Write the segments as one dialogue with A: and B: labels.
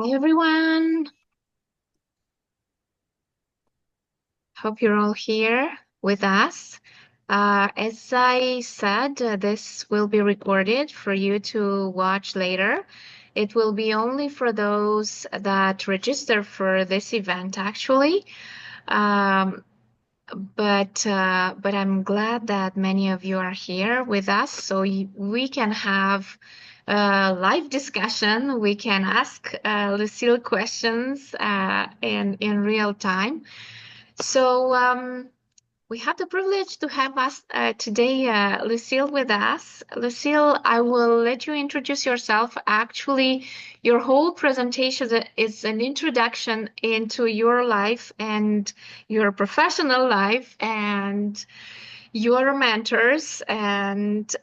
A: Hi everyone. Hope you're all here with us. As I said, this will be recorded for you to watch later. It will be only for those that register for this event, actually. Um, but I'm glad that many of you are here with us, so we can have a live discussion. We can ask Lucille questions in real time. So we have the privilege to have us today, Lucille, with us. Lucille, I will let you introduce yourself. Actually, your whole presentation is an introduction into your life and your professional life and your mentors. And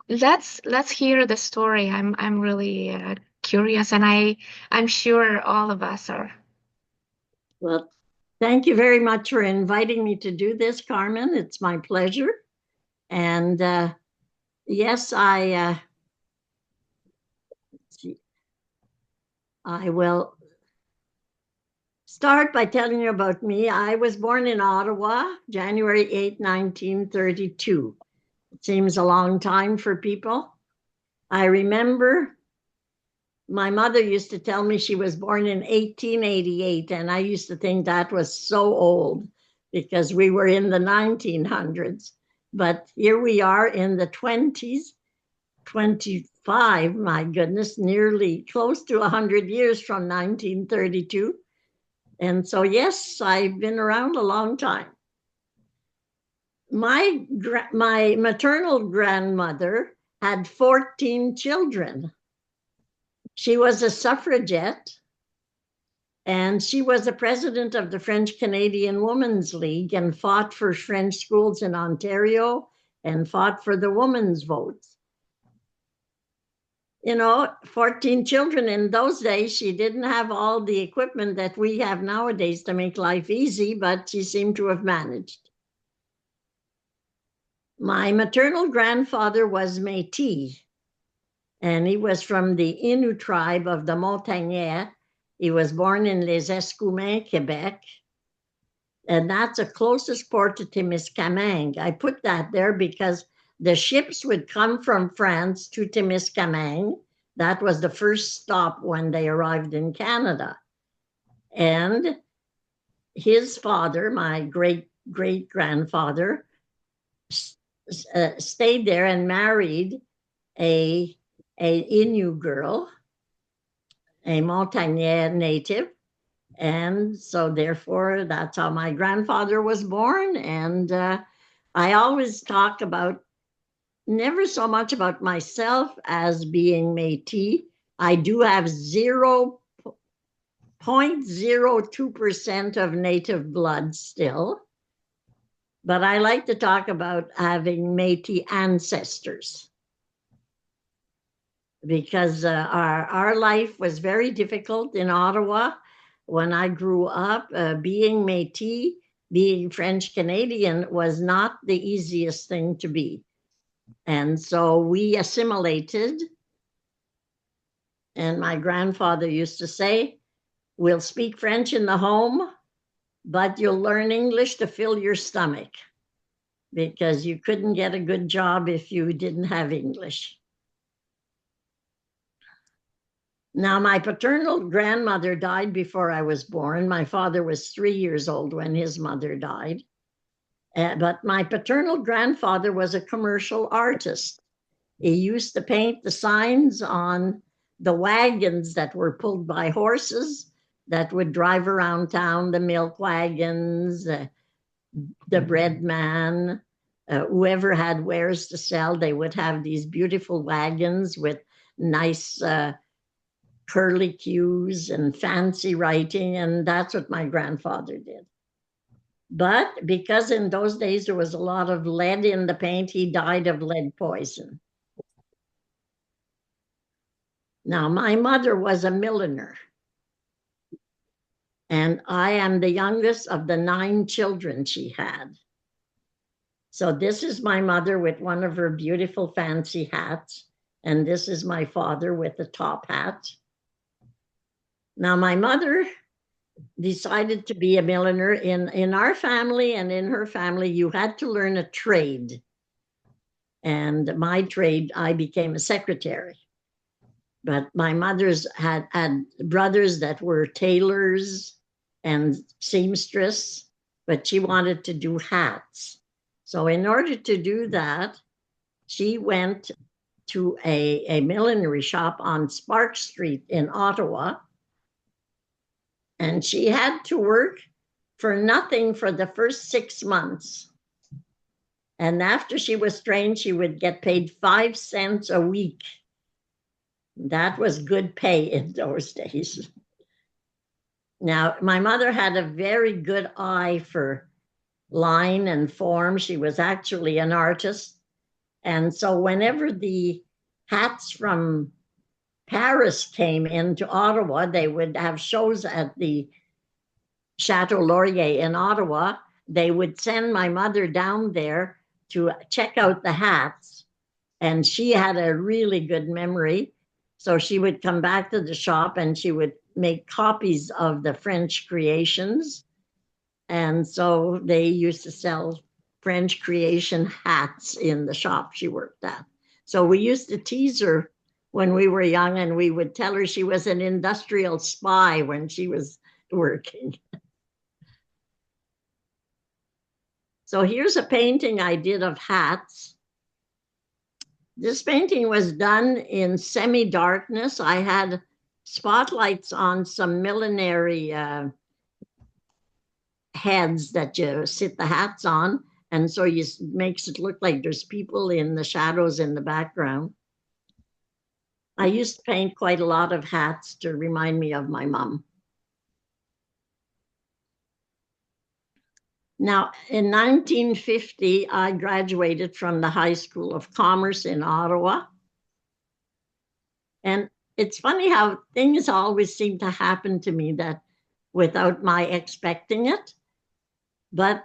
A: let's hear the story. I'm really curious, and I'm sure all of us are.
B: Well, thank you very much for inviting me to do this, Carmen. It's my pleasure. And yes, I will start by telling you about me. I was born in Ottawa, January 8, 1932. It seems a long time for people. I remember my mother used to tell me she was born in 1888, and I used to think that was so old because we were in the 1900s. But here we are in the 20s, 25, my goodness, nearly close to 100 years from 1932. And so, yes, I've been around a long time. My maternal grandmother had 14 children. She was a suffragette, and she was the president of the French Canadian Women's League and fought for French schools in Ontario and fought for the women's votes. 14 children in those days, she didn't have all the equipment that we have nowadays to make life easy, but she seemed to have managed. My maternal grandfather was Métis, and he was from the Innu tribe of the Montagnais. He was born in Les Escoumins, Quebec, and that's the closest port to Témiscamingue. I put that there because the ships would come from France to Témiscamingue. That was the first stop when they arrived in Canada. And his father, my great great grandfather, stayed there and married a Innu girl, a Montagnais native. And so, therefore, that's how my grandfather was born. And I always talk about never so much about myself as being Métis. I do have 0.02% of native blood still, but I like to talk about having Métis ancestors because our life was very difficult in Ottawa when I grew up. Being Métis, being French Canadian was not the easiest thing to be. And so we assimilated. And my grandfather used to say, we'll speak French in the home, but you'll learn English to fill your stomach because you couldn't get a good job if you didn't have English. Now, my paternal grandmother died before I was born. My father was 3 years old when his mother died. But my paternal grandfather was a commercial artist. He used to paint the signs on the wagons that were pulled by horses that would drive around town, the milk wagons, the bread man, whoever had wares to sell, they would have these beautiful wagons with nice curly cues and fancy writing. And that's what my grandfather did. But because in those days there was a lot of lead in the paint, he died of lead poison. Now, my mother was a milliner, and I am the youngest of the 9 children she had. So this is my mother with one of her beautiful fancy hats, and this is my father with the top hat. Now, my mother decided to be a milliner. In our family and in her family, you had to learn a trade. And my trade, I became a secretary. But my mother's had brothers that were tailors and seamstress, but she wanted to do hats. So in order to do that, she went to a millinery shop on Spark Street in Ottawa. And she had to work for nothing for the first 6 months. And after she was trained, she would get paid 5 cents a week. That was good pay in those days. Now, my mother had a very good eye for line and form. She was actually an artist. And so whenever the hats from Paris came into Ottawa, they would have shows at the Chateau Laurier in Ottawa. They would send my mother down there to check out the hats. And she had a really good memory. So she would come back to the shop and she would make copies of the French creations. And so they used to sell French creation hats in the shop she worked at. So we used to tease her when we were young, and we would tell her she was an industrial spy when she was working. So here's a painting I did of hats. This painting was done in semi-darkness. I had spotlights on some millinery heads that you sit the hats on. And so it makes it look like there's people in the shadows in the background. I used to paint quite a lot of hats to remind me of my mom. Now, in 1950, I graduated from the High School of Commerce in Ottawa. And it's funny how things always seem to happen to me that without my expecting it. But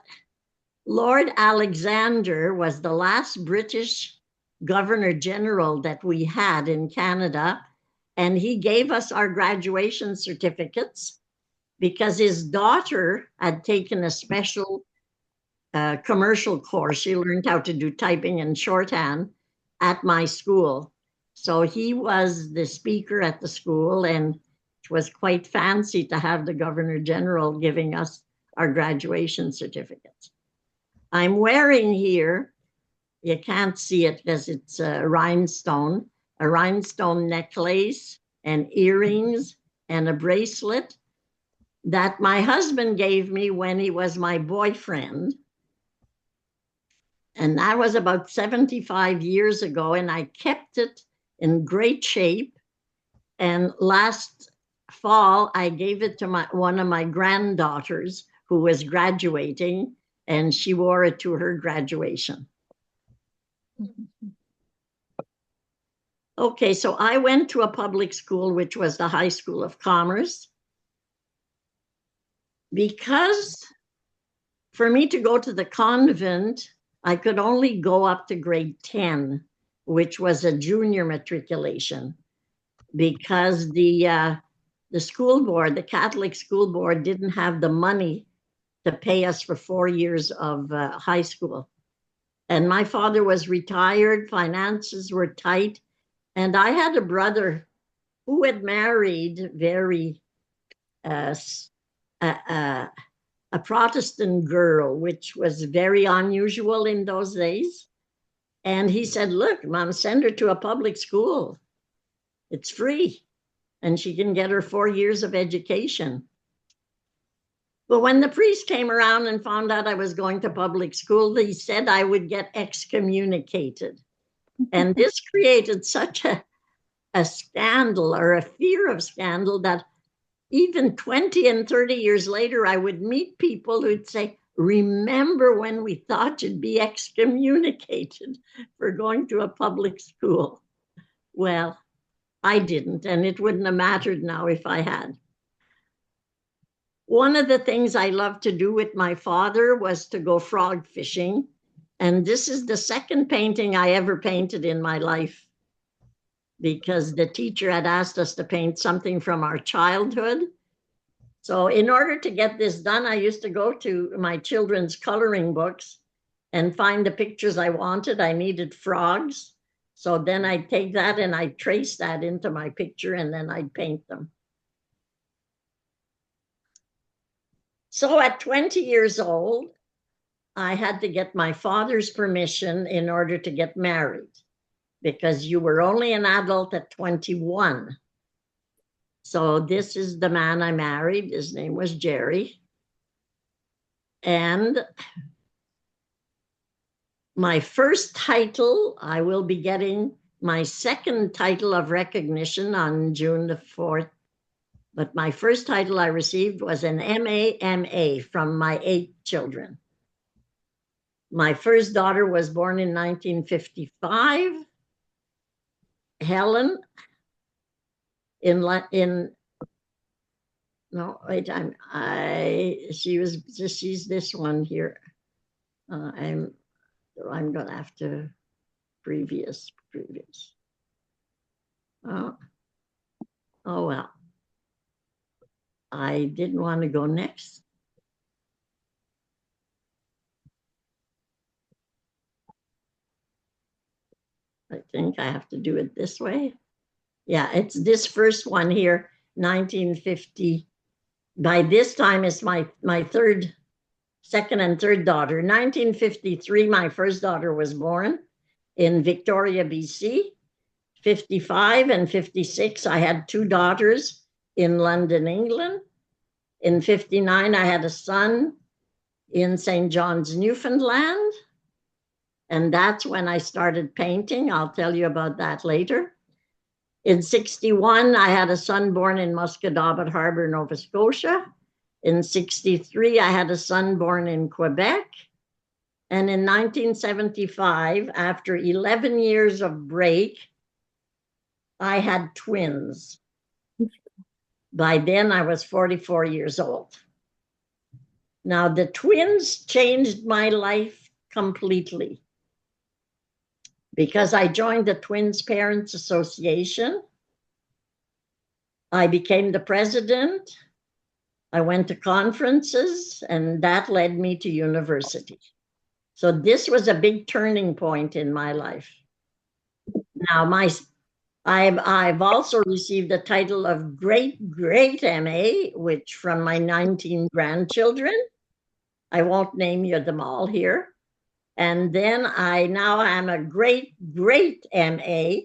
B: Lord Alexander was the last British Governor General that we had in Canada, and he gave us our graduation certificates because his daughter had taken a special commercial course. She learned how to do typing and shorthand at my school. So he was the speaker at the school, and it was quite fancy to have the Governor General giving us our graduation certificates. I'm wearing here, you can't see it because it's a rhinestone necklace and earrings and a bracelet that my husband gave me when he was my boyfriend. And that was about 75 years ago, and I kept it in great shape. And last fall, I gave it to one of my granddaughters who was graduating, and she wore it to her graduation. Okay, so I went to a public school, which was the High School of Commerce, because for me to go to the convent, I could only go up to grade 10, which was a junior matriculation, because the school board, the Catholic school board, didn't have the money to pay us for 4 years of high school. And my father was retired, finances were tight, and I had a brother who had married a Protestant girl, which was very unusual in those days. And he said, look, Mom, send her to a public school. It's free, and she can get her 4 years of education. But when the priest came around and found out I was going to public school, he said I would get excommunicated. And this created such a scandal, or a fear of scandal, that even 20 and 30 years later, I would meet people who'd say, remember when we thought you'd be excommunicated for going to a public school? Well, I didn't, and it wouldn't have mattered now if I had. One of the things I loved to do with my father was to go frog fishing. And this is the second painting I ever painted in my life. because the teacher had asked us to paint something from our childhood. So in order to get this done, I used to go to my children's coloring books and find the pictures I wanted. I needed frogs. So then I'd take that and I'd trace that into my picture and then I'd paint them. So at 20 years old, I had to get my father's permission in order to get married, because you were only an adult at 21. So this is the man I married. His name was Jerry. And my first title, I will be getting my second title of recognition on June the 4th. But my first title I received was an MA from my 8 children. My first daughter was born in 1955. Helen, she's this one here. I'm going to have to previous. Oh well. I didn't want to go next. I think I have to do it this way. Yeah, it's this first one here, 1950. By this time, it's my second and third daughter. 1953, my first daughter was born in Victoria, BC. 55 and 56, I had 2 daughters in London, England. In 59, I had a son in St. John's, Newfoundland. And that's when I started painting. I'll tell you about that later. In 61, I had a son born in Musquodoboit Harbor, Nova Scotia. In 63, I had a son born in Quebec. And in 1975, after 11 years of break, I had twins. By then, I was 44 years old. Now, the twins changed my life completely, because I joined the Twins Parents Association. I became the president. I went to conferences, and that led me to university. So this was a big turning point in my life. Now, I've also received the title of great MA, which from my 19 grandchildren. I won't name you them all here. And then I now am a great MA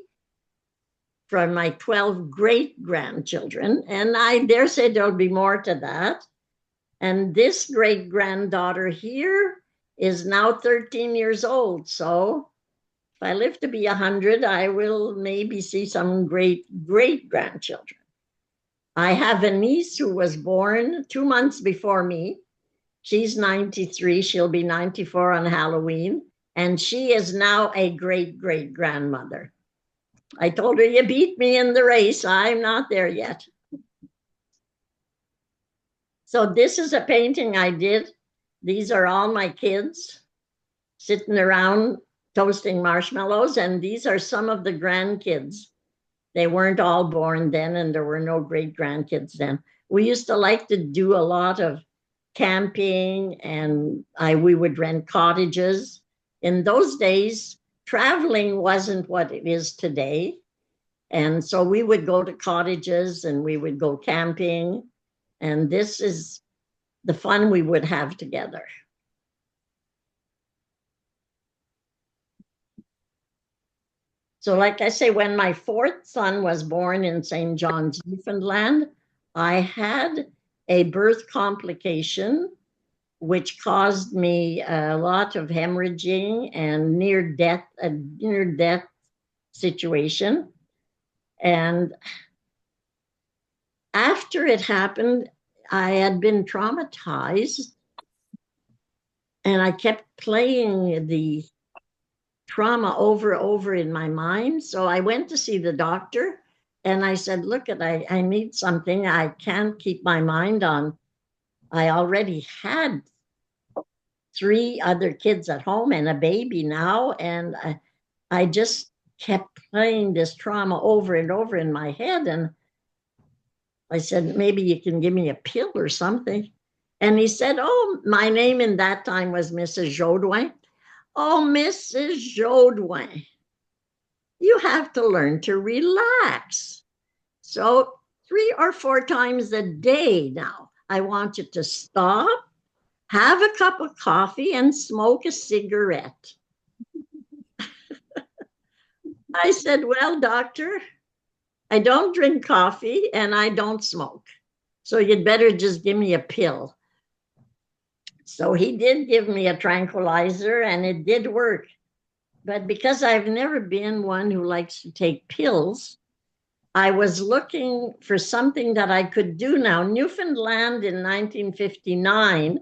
B: from my 12 great grandchildren. And I dare say there'll be more to that. And this great granddaughter here is now 13 years old. So if I live to be 100, I will maybe see some great grandchildren. I have a niece who was born 2 months before me. She's 93. She'll be 94 on Halloween. And she is now a great grandmother. I told her, you beat me in the race. I'm not there yet. So this is a painting I did. These are all my kids sitting around toasting marshmallows. And these are some of the grandkids. They weren't all born then, and there were no great grandkids then. We used to like to do a lot of camping, and we would rent cottages. In those days, traveling wasn't what it is today. And so we would go to cottages and we would go camping. And this is the fun we would have together. So like I say, when my 4th son was born in St. John's, Newfoundland, I had a birth complication, which caused me a lot of hemorrhaging and a near-death situation. And after it happened, I had been traumatized, and I kept playing the trauma over in my mind. So I went to see the doctor, and I said, look, I need something. I can't keep my mind on. I already had 3 other kids at home and a baby now. And I just kept playing this trauma over and over in my head. And I said, maybe you can give me a pill or something. And he said, oh, my name in that time was Mrs. Jaudoin. Oh, Mrs. Jaudoin, you have to learn to relax. So 3 or 4 times a day now, I want you to stop, have a cup of coffee, and smoke a cigarette. I said, well, doctor, I don't drink coffee and I don't smoke. So you'd better just give me a pill. So he did give me a tranquilizer and it did work. But because I've never been one who likes to take pills, I was looking for something that I could do now. Newfoundland in 1959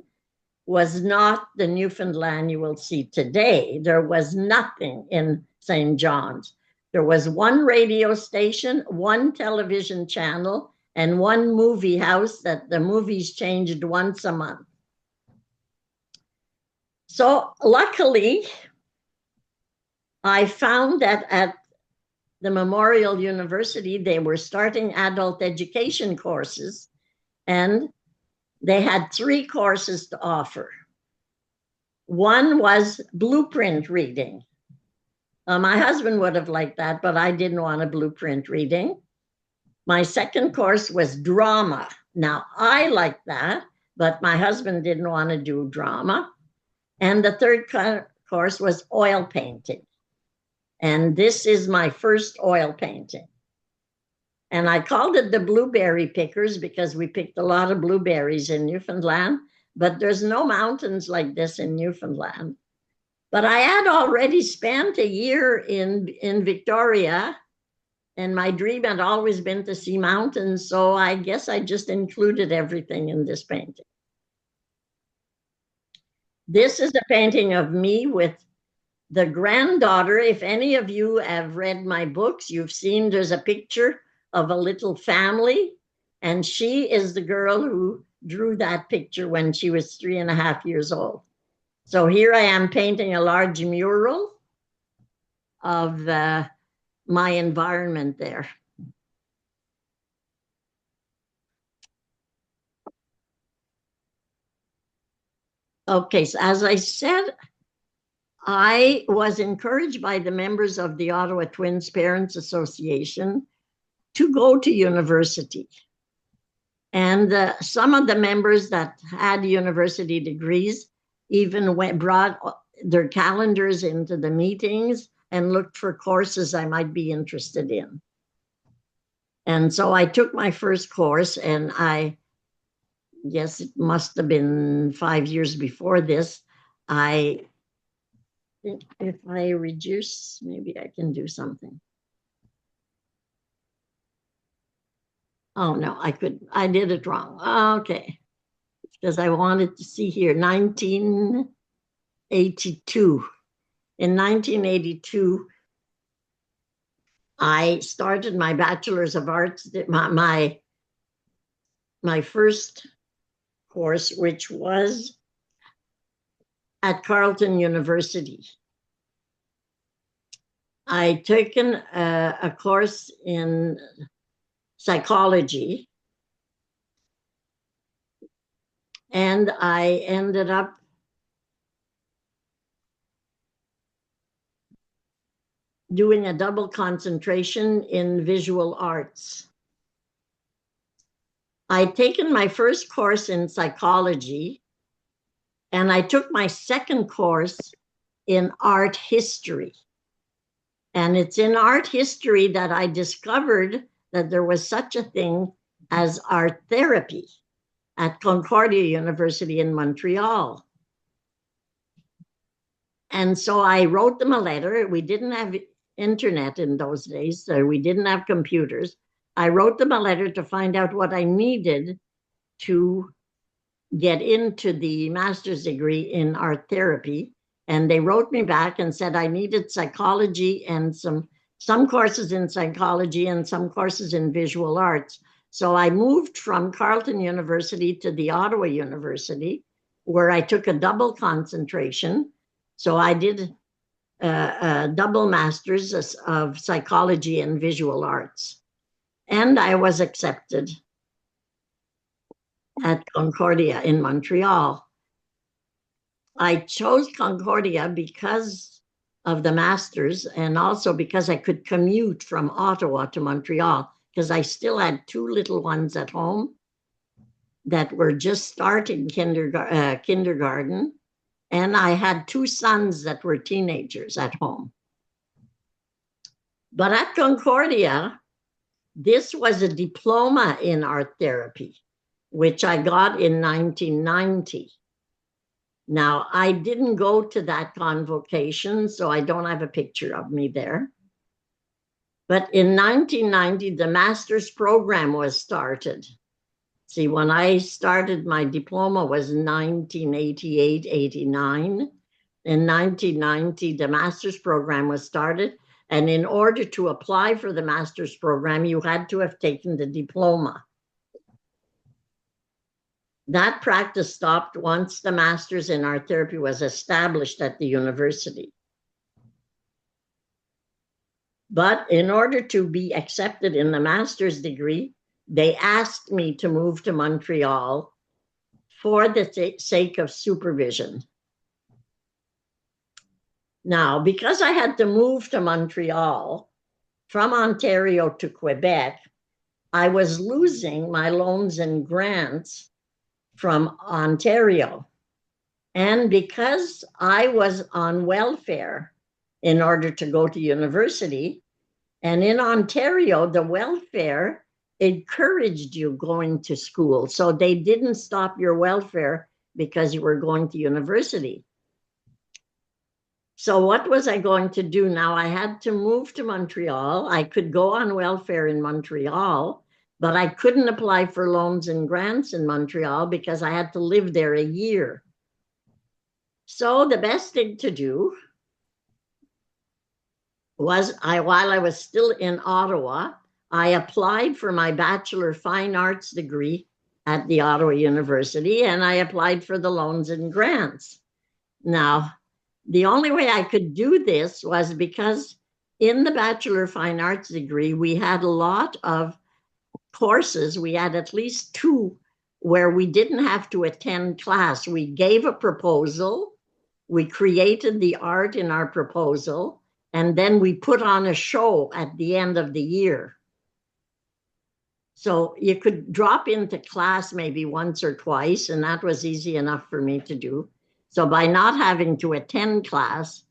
B: was not the Newfoundland you will see today. There was nothing in St. John's. There was one radio station, one television channel, and one movie house that the movies changed once a month. So luckily, I found that at the Memorial University, they were starting adult education courses, and they had 3 courses to offer. One was blueprint reading. My husband would have liked that, but I didn't want a blueprint reading. My second course was drama. Now, I liked that, but my husband didn't want to do drama. And the third course was oil painting. And this is my first oil painting. And I called it the blueberry pickers because we picked a lot of blueberries in Newfoundland, but there's no mountains like this in Newfoundland. But I had already spent a year in Victoria, and my dream had always been to see mountains, so I guess I just included everything in this painting. This is a painting of me with the granddaughter. If any of you have read my books, you've seen there's a picture of a little family, and she is the girl who drew that picture when she was 3.5 years old. So here I am painting a large mural of my environment there. Okay, so as I said, I was encouraged by the members of the Ottawa Twins Parents Association to go to university. And some of the members that had university degrees even brought their calendars into the meetings and looked for courses I might be interested in. And so I took my first course, and I guess it must have been 5 years before this. If I reduce, maybe I can do something. Oh, no, I did it wrong. Okay. Because I wanted to see here, 1982. In 1982, I started my Bachelor's of Arts, my first course, which was at Carleton University. I'd taken a course in psychology, and I ended up doing a double concentration in visual arts. I'd taken my first course in psychology, and I took my second course in art history. And it's in art history that I discovered that there was such a thing as art therapy at Concordia University in Montreal. And so I wrote them a letter. We didn't have internet in those days, so we didn't have computers. I wrote them a letter to find out what I needed to get into the master's degree in art therapy. And they wrote me back and said I needed psychology and some courses in psychology and some courses in visual arts. So I moved from Carleton University to the Ottawa University, where I took a double concentration. So I did double masters of psychology and visual arts. And I was accepted at Concordia in Montreal. I chose Concordia because of the masters and also because I could commute from Ottawa to Montreal because I still had two little ones at home that were just starting kindergarten, and I had two sons that were teenagers at home. But at Concordia, this was a diploma in art therapy, which I got in 1990. Now, I didn't go to that convocation, so I don't have a picture of me there. But in 1990, the master's program was started. See, when I started my diploma was 1988, 89. In 1990, the master's program was started. And in order to apply for the master's program, you had to have taken the diploma. That practice stopped once the master's in art therapy was established at the university. But in order to be accepted in the master's degree, they asked me to move to Montreal for the sake of supervision. Now, because I had to move to Montreal from Ontario to Quebec, I was losing my loans and grants from Ontario. And because I was on welfare in order to go to university, and in Ontario, the welfare encouraged you going to school. So they didn't stop your welfare because you were going to university. So what was I going to do now? I had to move to Montreal. I could go on welfare in Montreal, but I couldn't apply for loans and grants in Montreal because I had to live there a year. So the best thing to do was, while I was still in Ottawa, I applied for my Bachelor of Fine Arts degree at the Ottawa University, and I applied for the loans and grants. Now, the only way I could do this was because in the Bachelor of Fine Arts degree, we had a lot of courses. We had at least two where we didn't have to attend class. We gave a proposal, we created the art in our proposal, and then we put on a show at the end of the year. So you could drop into class maybe once or twice, and that was easy enough for me to do. So by not having to attend class,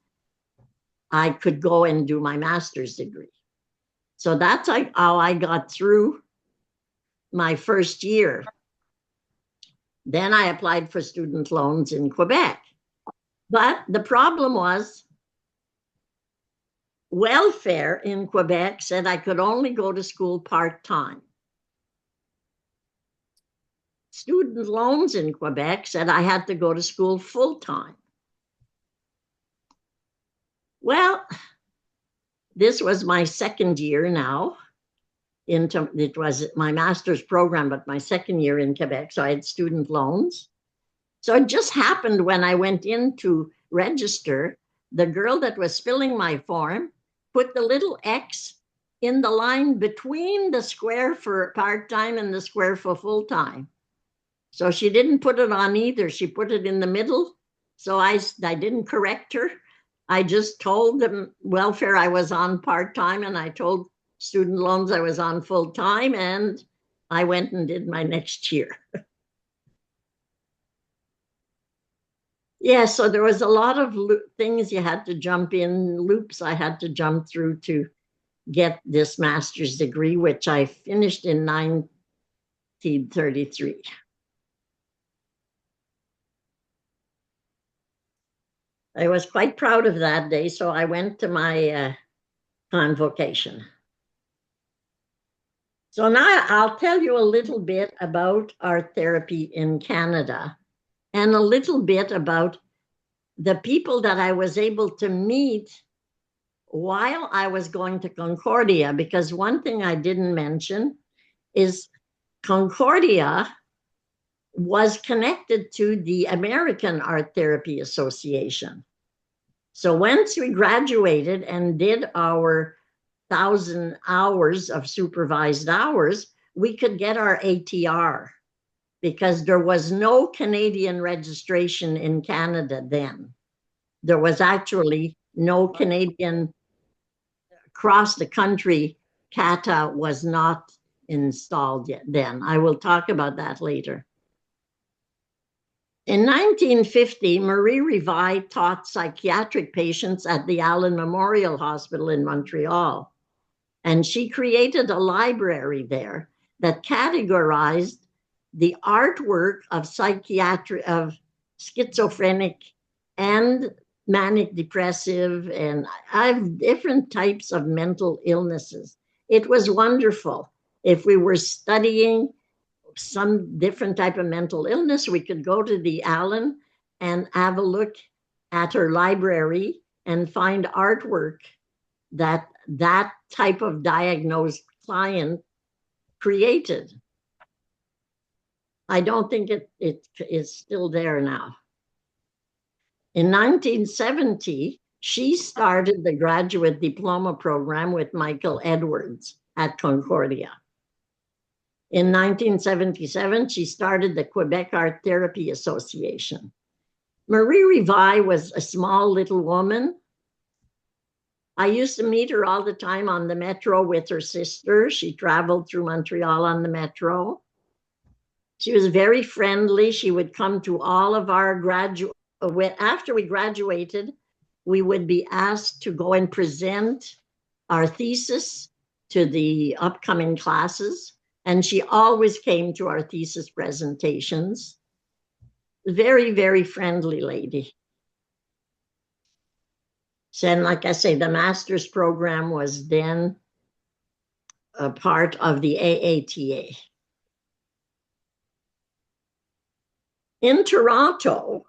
B: I could go and do my master's degree. So that's how I got through my first year. Then I applied for student loans in Quebec. But the problem was welfare in Quebec said I could only go to school part-time. Student loans in Quebec said I had to go to school full-time. Well, this was my second year now. It was my master's program, but my second year in Quebec, so I had student loans. So it just happened when I went in to register, the girl that was filling my form put the little X in the line between the square for part-time and the square for full-time. So she didn't put it on either. She put it in the middle. So I didn't correct her. I just told them welfare I was on part-time, and I told student loans I was on full-time, and I went and did my next year. Yeah, so there was a lot of things you had to jump in, loops I had to jump through to get this master's degree, which I finished in 1933. I was quite proud of that day, so I went to my convocation. So now I'll tell you a little bit about art therapy in Canada and a little bit about the people that I was able to meet while I was going to Concordia, because one thing I didn't mention is Concordia was connected to the American Art Therapy Association. So once we graduated and did our 1,000 hours of supervised hours, we could get our ATR because there was no Canadian registration in Canada then. There was actually no Canadian across the country. CATA was not installed yet then. I will talk about that later. In 1950, Marie Rivaille taught psychiatric patients at the Allen Memorial Hospital in Montreal. And she created a library there that categorized the artwork of schizophrenic and manic depressive, and I have different types of mental illnesses. It was wonderful. If we were studying some different type of mental illness, we could go to the Allen and have a look at her library and find artwork that type of diagnosed client created. I don't think it is still there now. In 1970, she started the graduate diploma program with Michael Edwards at Concordia. In 1977, she started the Quebec Art Therapy Association. Marie Rivaille was a small little woman. I used to meet her all the time on the metro with her sister. She traveled through Montreal on the metro. She was very friendly. She would come to all of our after we graduated, we would be asked to go and present our thesis to the upcoming classes. And she always came to our thesis presentations. Very, very friendly lady. And like I say, the master's program was then a part of the AATA. In Toronto,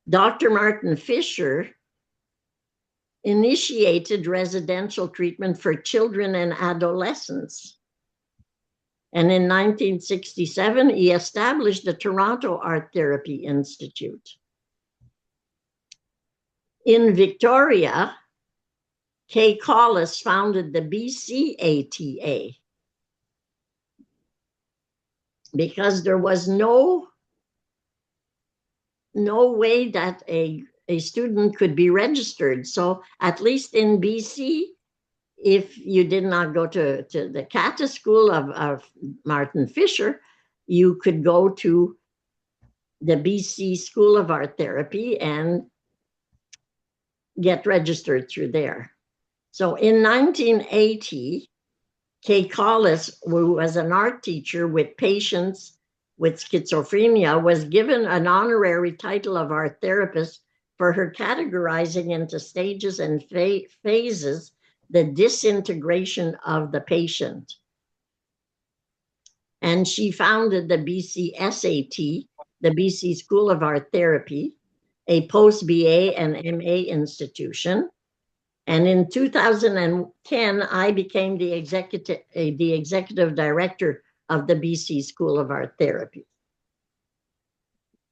B: Dr. Martin Fisher initiated residential treatment for children and adolescents. And in 1967, he established the Toronto Art Therapy Institute. In Victoria, Kay Collis founded the BCATA because there was no way that a student could be registered. So at least in BC, if you did not go to the CATA school of Martin Fisher, you could go to the BC School of Art Therapy and get registered through there. So in 1980, Kay Collis, who was an art teacher with patients with schizophrenia, was given an honorary title of art therapist for her categorizing into stages and phases the disintegration of the patient. And she founded the BCSAT, the BC School of Art Therapy, a post-BA and MA institution. And in 2010, I became the executive director of the BC School of Art Therapy.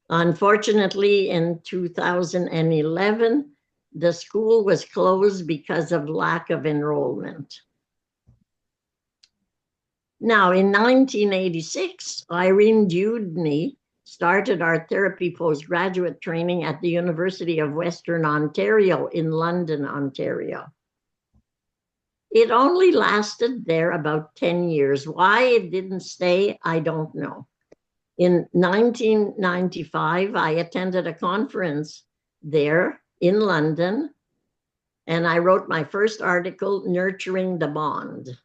B: Unfortunately, in 2011, the school was closed because of lack of enrollment. Now, in 1986, Irene Dewdney started art therapy postgraduate training at the University of Western Ontario in London, Ontario. It only lasted there about 10 years. Why it didn't stay, I don't know. In 1995, I attended a conference there in London, and I wrote my first article, Nurturing the Bond,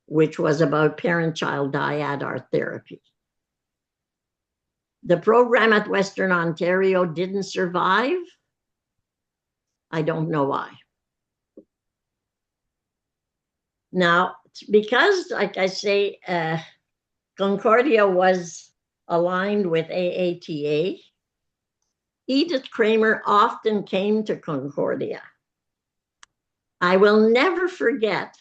B: which was about parent-child dyad art therapy. The program at Western Ontario didn't survive. I don't know why. Now, because, like I say, Concordia was aligned with AATA, Edith Kramer often came to Concordia. I will never forget,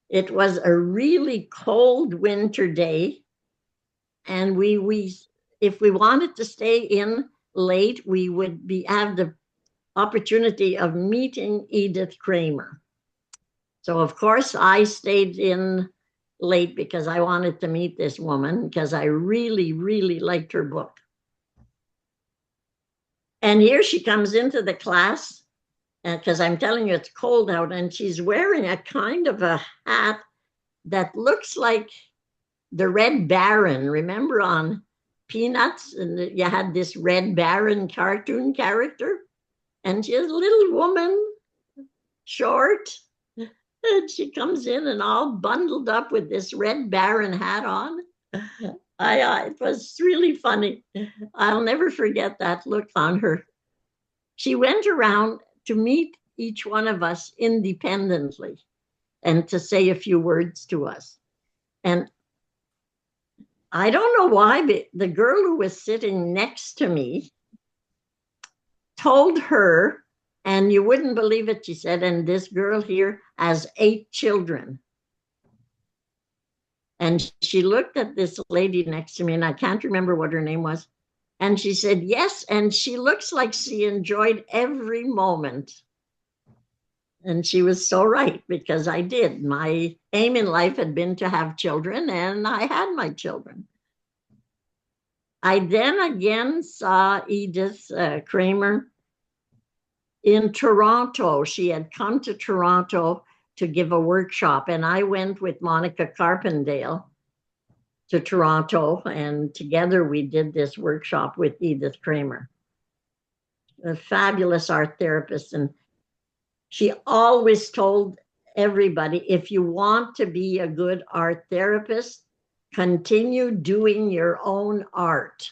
B: it was a really cold winter day, and if we wanted to stay in late, we would have the opportunity of meeting Edith Kramer. So, of course, I stayed in late because I wanted to meet this woman because I really, really liked her book. And here she comes into the class because I'm telling you, it's cold out, and she's wearing a kind of a hat that looks like the Red Baron. Remember on Peanuts? And you had this Red Baron cartoon character? And she's a little woman, short, and she comes in and all bundled up with this Red Baron hat on. It was really funny. I'll never forget that look on her. She went around to meet each one of us independently and to say a few words to us. And I don't know why, but the girl who was sitting next to me told her, and you wouldn't believe it, she said, and this girl here has 8 children. And she looked at this lady next to me, and I can't remember what her name was. And she said, yes, and she looks like she enjoyed every moment. And she was so right, because I did. My aim in life had been to have children, and I had my children. I then again saw Edith Kramer in Toronto. She had come to Toronto to give a workshop, and I went with Monica Carpendale to Toronto, and together we did this workshop with Edith Kramer, a fabulous art therapist. And she always told everybody, if you want to be a good art therapist, continue doing your own art.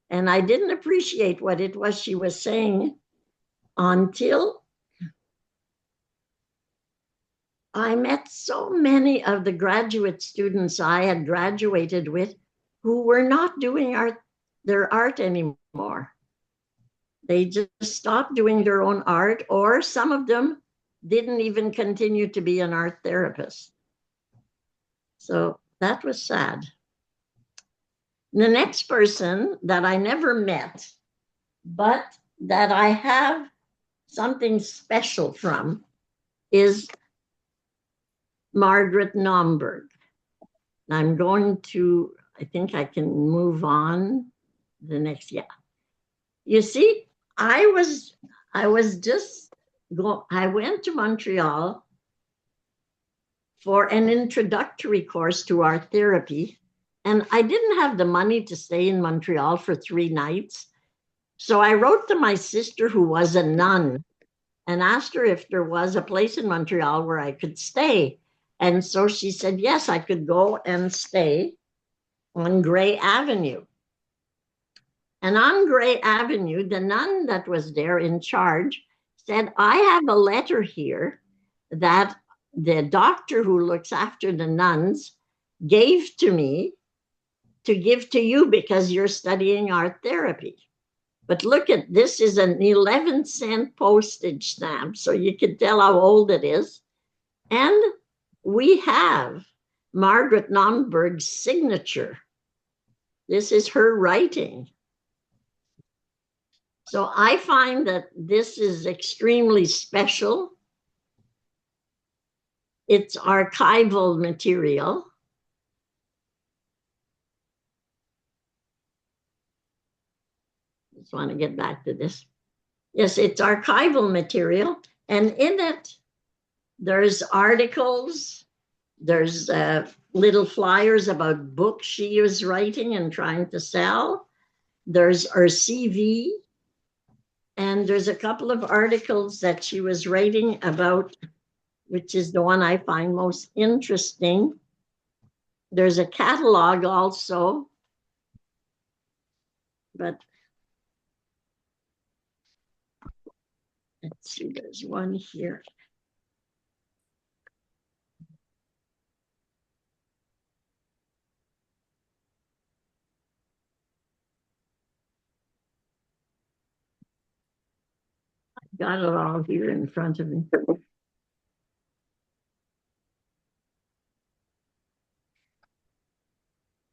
B: And I didn't appreciate what it was she was saying until I met so many of the graduate students I had graduated with who were not doing their art anymore. They just stopped doing their own art, or some of them didn't even continue to be an art therapist. So that was sad. The next person that I never met, but that I have something special from, is Margaret Nomberg. I'm going to, I think I can move on the next, yeah. You see, I went to Montreal for an introductory course to art therapy, and I didn't have the money to stay in Montreal for 3 nights. So I wrote to my sister, who was a nun, and asked her if there was a place in Montreal where I could stay. And so she said, yes, I could go and stay on Gray Avenue. And on Gray Avenue, the nun that was there in charge said, I have a letter here that the doctor who looks after the nuns gave to me to give to you because you're studying art therapy. But look at this, is an 11-cent postage stamp, so you can tell how old it is. And we have Margaret Nomberg's signature. This is her writing. So I find that this is extremely special. It's archival material. Just want to get back to this. Yes, it's archival material. And in it, there's articles, there's little flyers about books she was writing and trying to sell. There's her CV. And there's a couple of articles that she was writing about, which is the one I find most interesting. There's a catalog also, but let's see, there's one here. I've got it all here in front of me.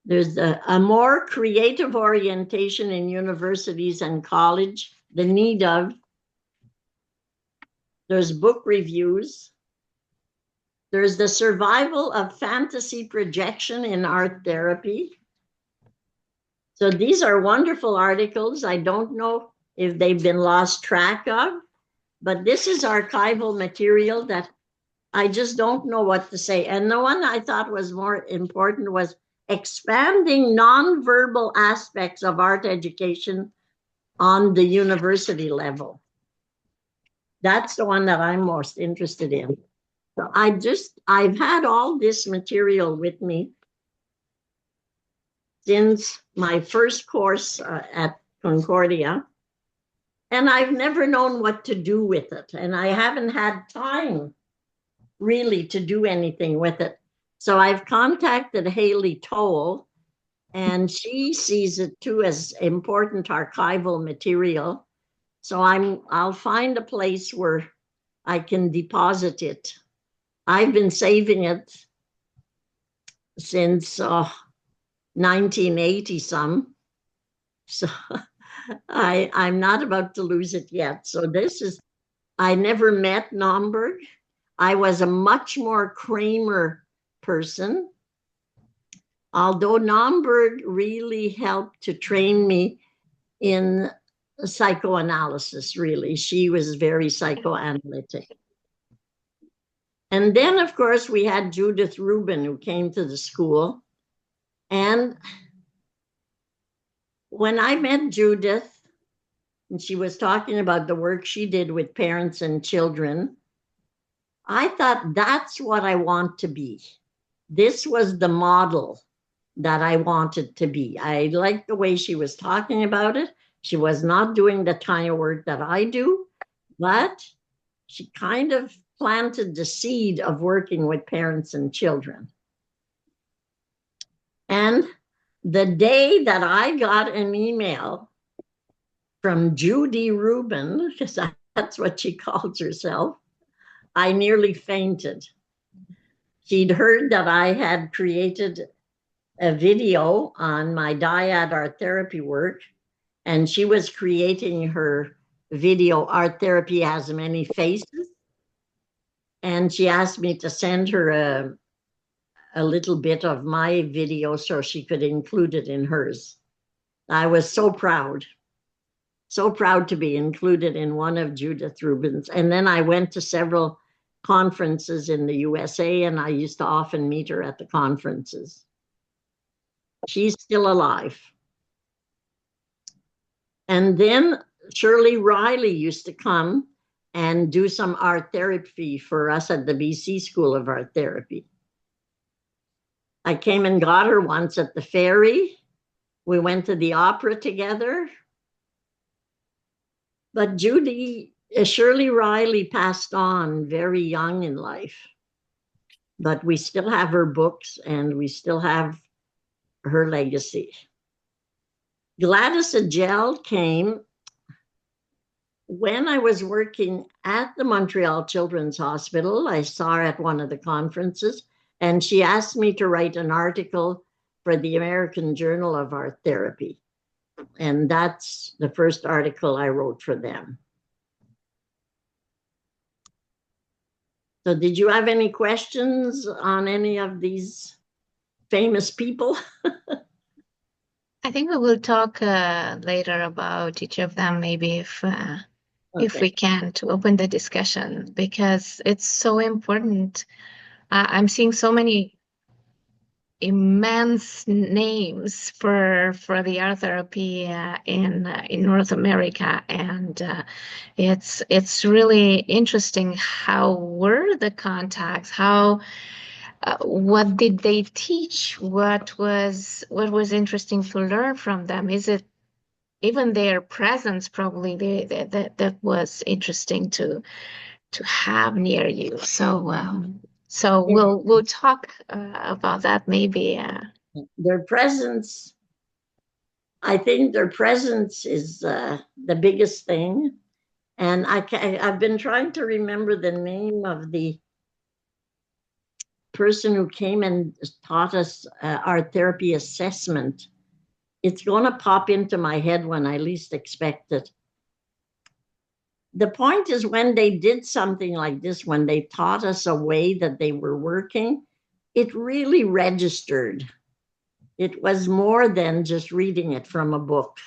B: There's a more creative orientation in universities and college the need of. There's book reviews. There's the survival of fantasy projection in art therapy. So these are wonderful articles. I don't know if they've been lost track of, but this is archival material that I just don't know what to say. And the one I thought was more important was expanding nonverbal aspects of art education on the university level. That's the one that I'm most interested in. So I've had all this material with me since my first course at Concordia, and I've never known what to do with it. And I haven't had time really to do anything with it. So I've contacted Haley Toll, and she sees it too as important archival material. So I'll find a place where I can deposit it. I've been saving it since 1980 some. So I'm not about to lose it yet. So I never met Naumburg. I was a much more Kramer person, although Naumburg really helped to train me in psychoanalysis, really. She was very psychoanalytic. And then, of course, we had Judith Rubin, who came to the school. And when I met Judith, and she was talking about the work she did with parents and children, I thought, that's what I want to be. This was the model that I wanted to be. I liked the way she was talking about it. She was not doing the kind of work that I do, but she kind of planted the seed of working with parents and children. And the day that I got an email from Judy Rubin, because that's what she calls herself, I nearly fainted. She'd heard that I had created a video on my dyad art therapy work, and she was creating her video, Art Therapy Has Many Faces. And she asked me to send her a little bit of my video so she could include it in hers. I was so proud to be included in one of Judith Rubin's. And then I went to several conferences in the USA, and I used to often meet her at the conferences. She's still alive. And then Shirley Riley used to come and do some art therapy for us at the BC School of Art Therapy. I came and got her once at the ferry. We went to the opera together. But Shirley Riley passed on very young in life. But we still have her books, and we still have her legacy. Gladys Agel came when I was working at the Montreal Children's Hospital. I saw her at one of the conferences, and she asked me to write an article for the American Journal of Art Therapy. And that's the first article I wrote for them. So did you have any questions on any of these famous people?
A: I think we will talk later about each of them, maybe if we can, to open the discussion, because it's so important. I'm seeing so many immense names for the art therapy in North America, and it's really interesting how were the contacts, how what did they teach, what was interesting to learn from them. Is it even their presence probably that was interesting to have near you? So we'll talk about that maybe.
B: Their presence, I think their presence is the biggest thing. And I've been trying to remember the name of the person who came and taught us art therapy assessment. It's going to pop into my head when I least expect it. the point is, when they did something like this, when they taught us a way that they were working, it really registered. It was more than just reading it from a book.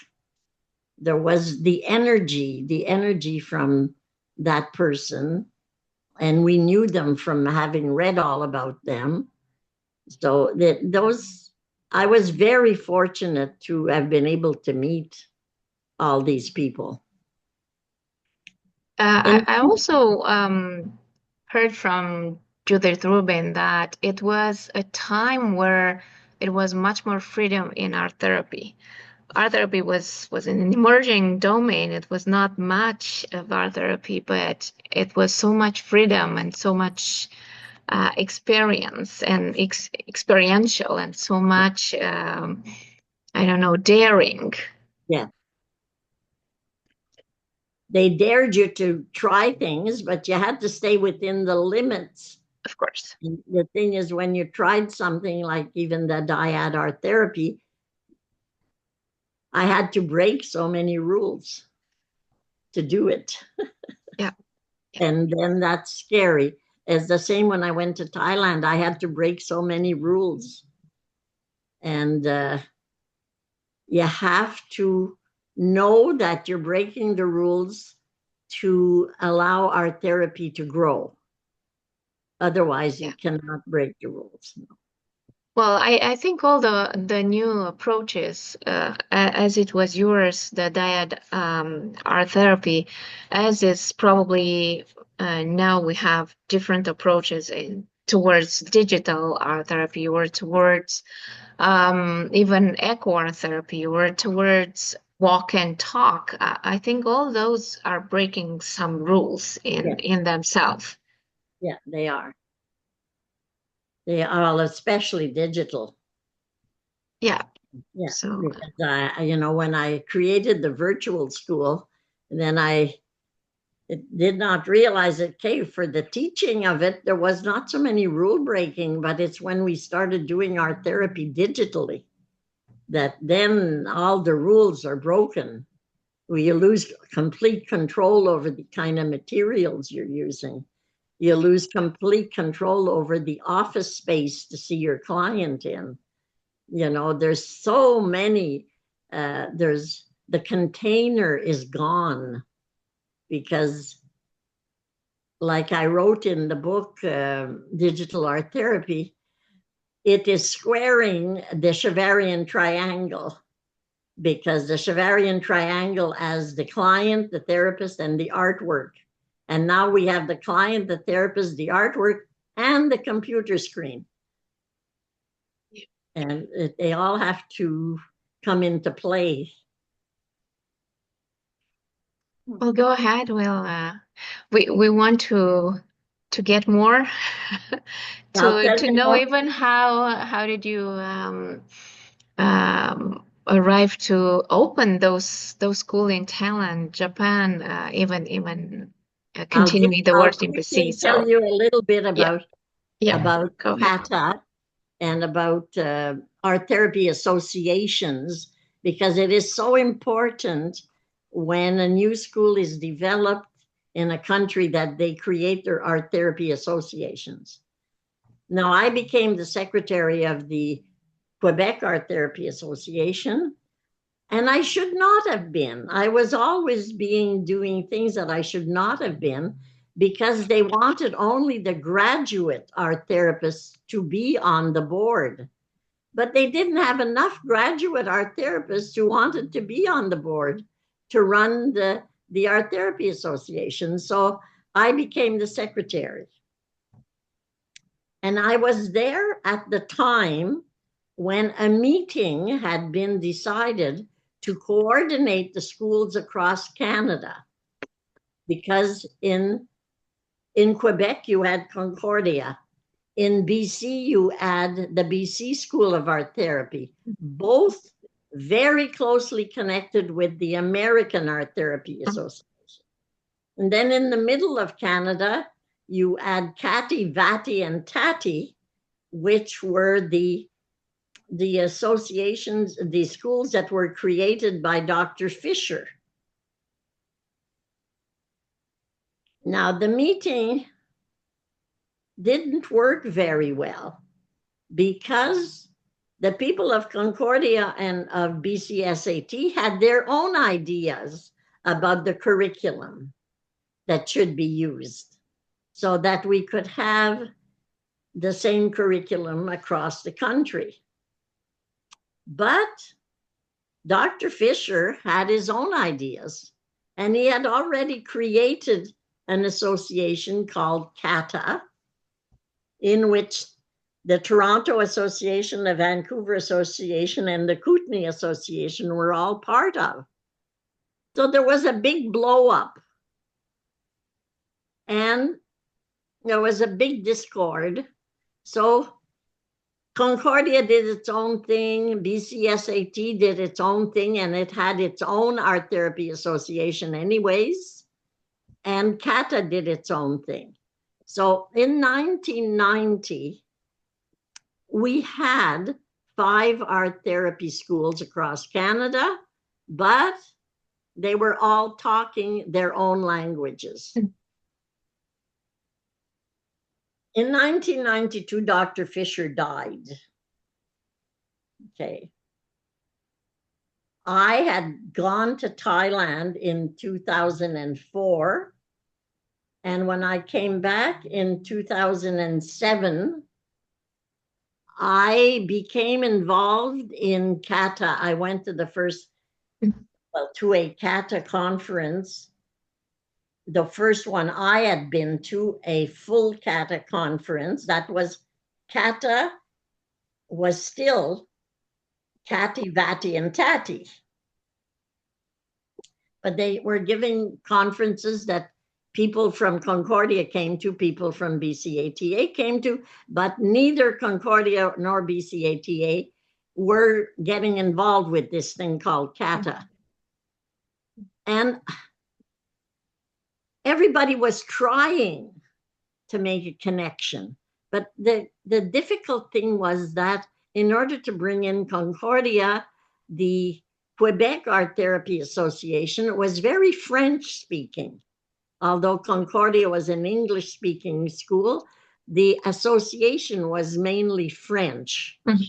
B: There was the energy from that person, and we knew them from having read all about them. So that those, I was very fortunate to have been able to meet all these people.
A: I also heard from Judith Rubin that it was a time where it was much more freedom in art therapy. Art therapy was an emerging domain. It was not much of art therapy, but it was so much freedom and so much experience and experiential and so much, I don't know, daring.
B: Yeah. They dared you to try things, but you had to stay within the limits.
A: Of course.
B: And the thing is, when you tried something like even the dyad art therapy, I had to break so many rules to do it.
A: Yeah.
B: And then that's scary. It's the same when I went to Thailand. I had to break so many rules. And you have to know that you're breaking the rules to allow our therapy to grow. Otherwise, you cannot break the rules.
A: Well, I think all the new approaches, as it was yours, the dyad art therapy, as is probably now we have different approaches towards digital art therapy or towards even echo art therapy or towards walk and talk. I think all those are breaking some rules in themselves.
B: Yeah, they are. They are, especially digital.
A: Yeah.
B: Yeah,
A: So
B: because when I created the virtual school, then I did not realize it came for the teaching of it. There was not so many rule breaking, but it's when we started doing our therapy digitally that then all the rules are broken. You lose complete control over the kind of materials you're using. You lose complete control over the office space to see your client in. There's so many, there's the container is gone because, like I wrote in the book, Digital Art Therapy, it is squaring the Shavarian triangle, because the Shavarian triangle has the client, the therapist, and the artwork. And now we have the client, the therapist, the artwork, and the computer screen. And they all have to come into play.
A: well, go ahead. We want to get more to know even how did you arrive to open those schools in Thailand, Japan, even continuing the work in BC.
B: So tell you a little bit about
A: go ahead.
B: CATA and about art therapy associations, because it is so important when a new school is developed in a country that they create their art therapy associations. Now, I became the secretary of the Quebec Art Therapy Association, and I should not have been. I was always doing things that I should not have been, because they wanted only the graduate art therapists to be on the board. But they didn't have enough graduate art therapists who wanted to be on the board to run the Art Therapy Association. So I became the secretary. And I was there at the time when a meeting had been decided to coordinate the schools across Canada, because in Quebec you had Concordia, in BC you had the BC School of Art Therapy, both very closely connected with the American Art Therapy Association. And then in the middle of Canada you had CATI, VATI, and TATI, which were the associations, the schools that were created by Dr. Fisher. Now, the meeting didn't work very well because the people of Concordia and of BCSAT had their own ideas about the curriculum that should be used so that we could have the same curriculum across the country. But Dr. Fisher had his own ideas, and he had already created an association called CATA, in which the Toronto Association, the Vancouver Association, and the Kootenay Association were all part of. So there was a big blow up, and there was a big discord. So Concordia did its own thing, BCSAT did its own thing, and it had its own art therapy association anyways, and CATA did its own thing. So in 1990, we had 5 art therapy schools across Canada, but they were all talking their own languages. In 1992, Dr. Fisher died. Okay. I had gone to Thailand in 2004. And when I came back in 2007, I became involved in CATA. I went to the first, to a CATA conference. The first one I had been to, a full CATA conference. That was, CATA was still Catty, Vatty, and Tatty. But they were giving conferences that people from Concordia came to, people from BCATA came to, but neither Concordia nor BCATA were getting involved with this thing called CATA. And everybody was trying to make a connection. But the difficult thing was that in order to bring in Concordia, the Quebec Art Therapy Association was very French speaking. Although Concordia was an English speaking school, the association was mainly French. Mm-hmm.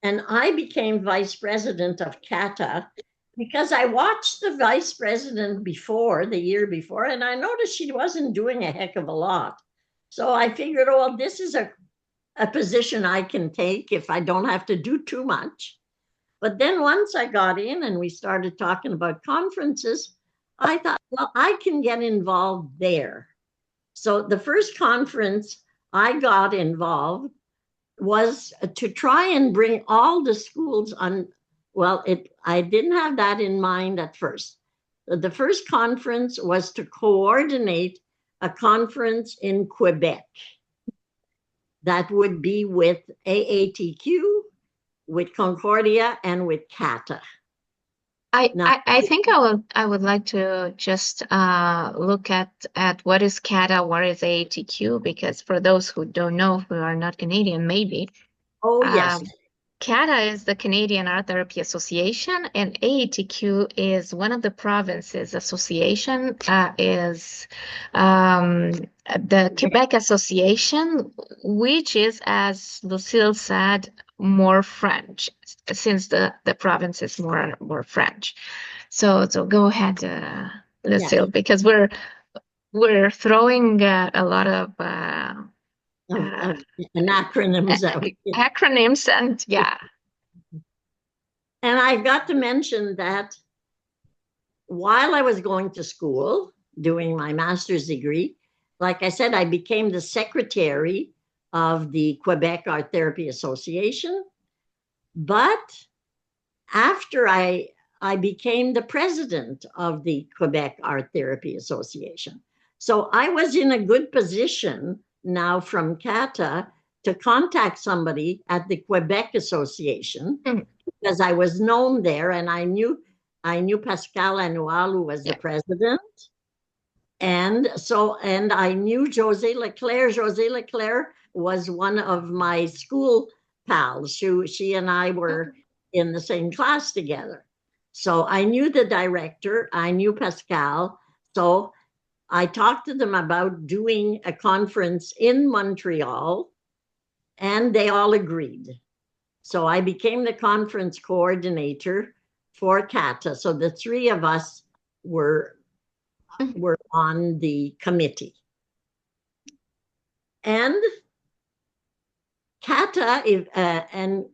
B: And I became vice president of CATA because I watched the vice president the year before, and I noticed she wasn't doing a heck of a lot. So I figured, oh, well, this is a position I can take if I don't have to do too much. But then once I got in and we started talking about conferences, I thought, well, I can get involved there. So the first conference I got involved was to try and bring all the schools on. Well, I didn't have that in mind at first. The first conference was to coordinate a conference in Quebec that would be with AATQ, with Concordia, and with CATA.
A: I think I would like to just look at what is CATA, what is AATQ, because for those who don't know, who are not Canadian, maybe.
B: Oh, yes.
A: CATA is the Canadian Art Therapy Association, and AATQ is one of the provinces. Association is the Quebec Association, which is, as Lucille said, more French, since the province is more French. So go ahead, Lucille, because we're throwing a lot of
B: acronyms.
A: Acronyms, and yeah.
B: And I got to mention that while I was going to school, doing my master's degree, like I said, I became the secretary of the Quebec Art Therapy Association. But after I became the president of the Quebec Art Therapy Association. So I was in a good position now from CATA to contact somebody at the Quebec Association, because I was known there, and I knew Pascal Anoual, who was the president. And I knew José Leclerc. José Leclerc was one of my school pals. She and I were in the same class together. So I knew the director, I knew Pascal. So I talked to them about doing a conference in Montreal, and they all agreed. So I became the conference coordinator for CATA. So the three of us were on the committee. And CATA and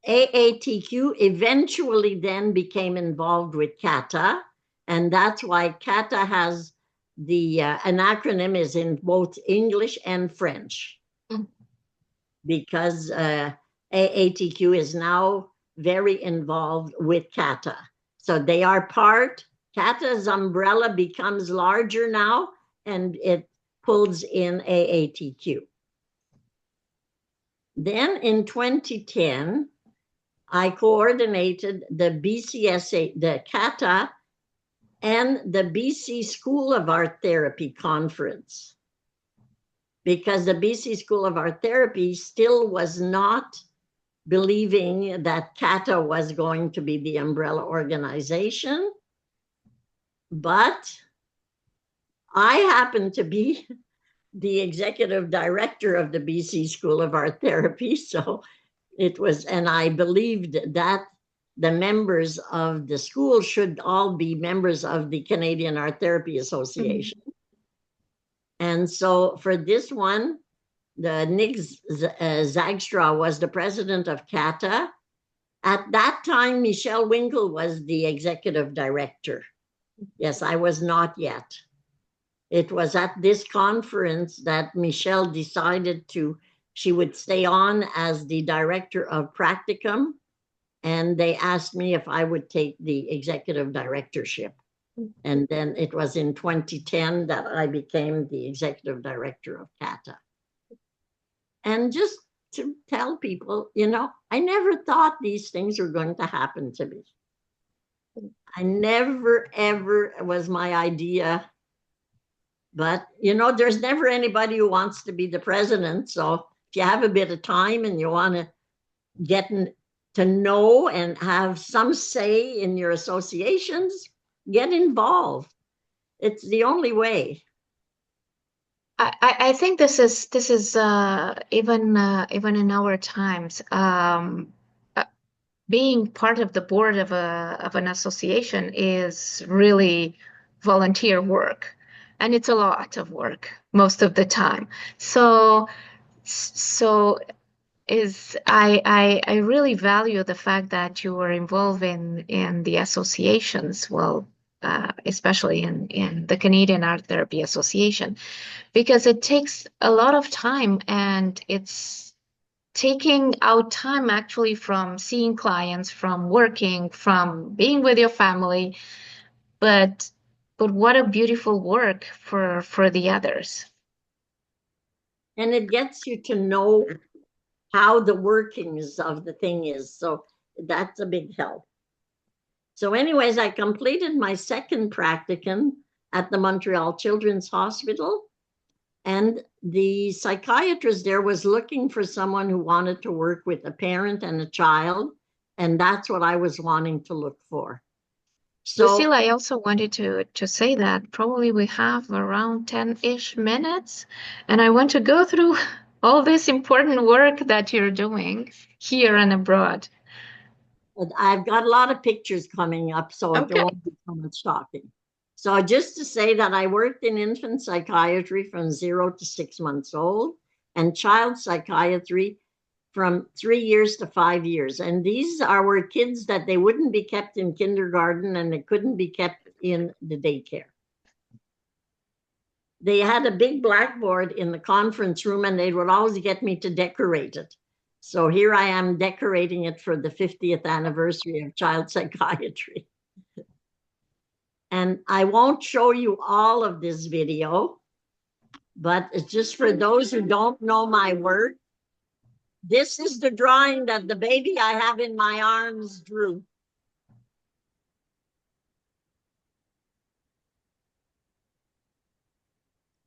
B: AATQ eventually then became involved with CATA, and that's why CATA has an acronym is in both English and French, because AATQ is now very involved with CATA. So they are part, CATA's umbrella becomes larger now, and it pulls in AATQ. Then in 2010, I coordinated the BCSA, the CATA, and the BC School of Art Therapy conference, because the BC School of Art Therapy still was not believing that CATA was going to be the umbrella organization. But I happened to be the executive director of the BC School of Art Therapy. So it was, and I believed that the members of the school should all be members of the Canadian Art Therapy Association. And so for this one, the Nick Zagstra was the president of CATA. At that time, Michelle Winkle was the executive director. Yes, I was not yet. It was at this conference that Michelle decided she would stay on as the director of practicum, and they asked me if I would take the executive directorship. And then it was in 2010 that I became the executive director of CATA. And just to tell people, I never thought these things were going to happen to me. I never, ever was my idea. But, there's never anybody who wants to be the president. So if you have a bit of time and you want to get to know and have some say in your associations, get involved. It's the only way.
A: I think this is even in our times, being part of the board of an association is really volunteer work, and it's a lot of work most of the time. So I really value the fact that you were involved in the associations, well, especially in the Canadian Art Therapy Association, because it takes a lot of time, and it's taking out time actually from seeing clients, from working, from being with your family, but what a beautiful work for the others.
B: And it gets you to know how the workings of the thing is. So that's a big help. So anyways, I completed my second practicum at the Montreal Children's Hospital. And the psychiatrist there was looking for someone who wanted to work with a parent and a child. And that's what I was wanting to look for. So,
A: Lucille, I also wanted to say that probably we have around 10-ish minutes, and I want to go through all this important work that you're doing here and abroad.
B: I've got a lot of pictures coming up, so
A: Okay.
B: there won't be so much talking. So just to say that I worked in infant psychiatry from 0 to 6 months old, and child psychiatry from 3 years to 5 years. And these were kids that they wouldn't be kept in kindergarten, and they couldn't be kept in the daycare. They had a big blackboard in the conference room, and they would always get me to decorate it. So here I am decorating it for the 50th anniversary of child psychiatry. And I won't show you all of this video, but it's just for those who don't know my work. This is the drawing that the baby I have in my arms drew.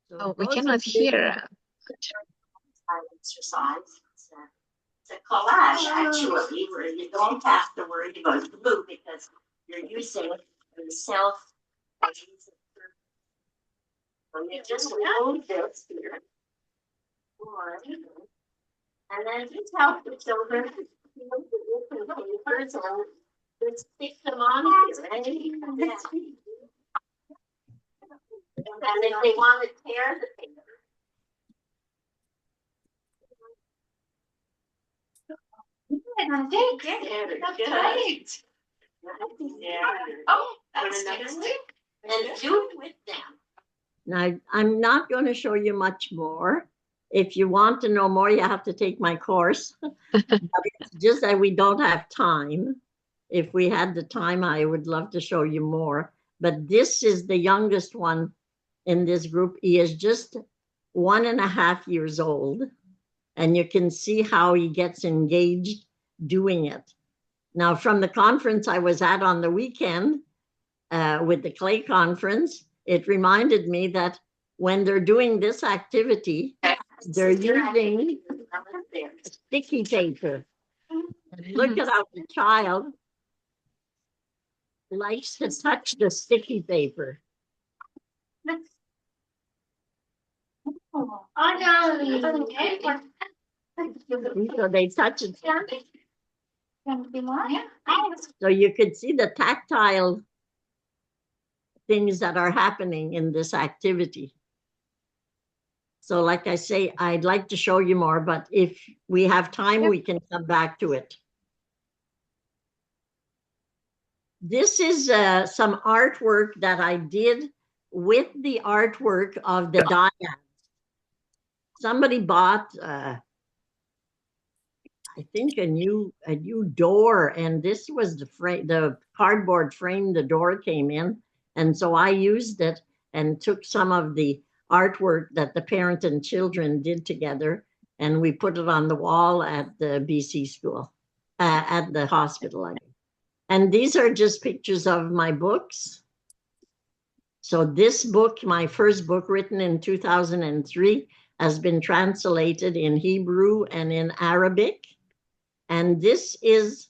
A: So we cannot hear.
B: Exercise. It's a collage, actually, where you don't have to worry about glue because you're using the self. So you just hold this here. And then just help the children with the different papers and just stick them on here. And if they want to tear the paper. That's right. Oh, that's fantastic. And do it with them. Now, I'm not going to show you much more. If you want to know more, you have to take my course. It's just that we don't have time. If we had the time, I would love to show you more. But this is the youngest one in this group. He is just 1.5 years old. And you can see how he gets engaged doing it. Now, from the conference I was at on the weekend with the clay conference, it reminded me that when they're doing this activity, they're using sticky paper. And look at how the child likes to touch the sticky paper. So they touch it. So you could see the tactile things that are happening in this activity. So like I say, I'd like to show you more, but if we have time, we can come back to it. This is some artwork that I did with the artwork of the Dyads. Somebody bought, I think, a new door, and this was the cardboard frame the door came in, and so I used it and took some of the artwork that the parent and children did together, and we put it on the wall at the BC school, at the hospital. I mean. And these are just pictures of my books. So this book, my first book written in 2003, has been translated in Hebrew and in Arabic. And this is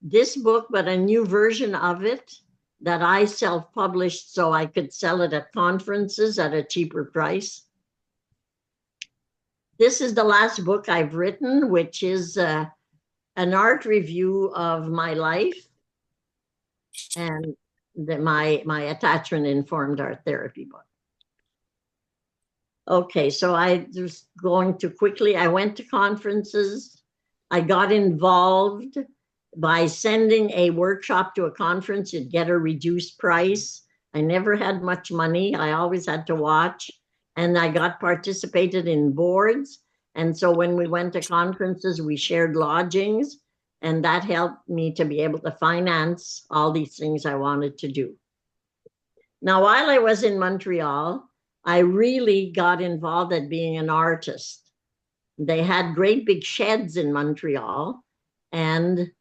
B: this book, but a new version of it that I self-published so I could sell it at conferences at a cheaper price. This is the last book I've written, which is an art review of my life and my attachment-informed art therapy book. Okay, so I just going too quickly. I went to conferences. I got involved by sending a workshop to a conference. You'd get a reduced price. I never had much money. I always had to watch. And I participated in boards. And so when we went to conferences, we shared lodgings. And that helped me to be able to finance all these things I wanted to do. Now, while I was in Montreal, I really got involved at being an artist. They had great big sheds in Montreal, and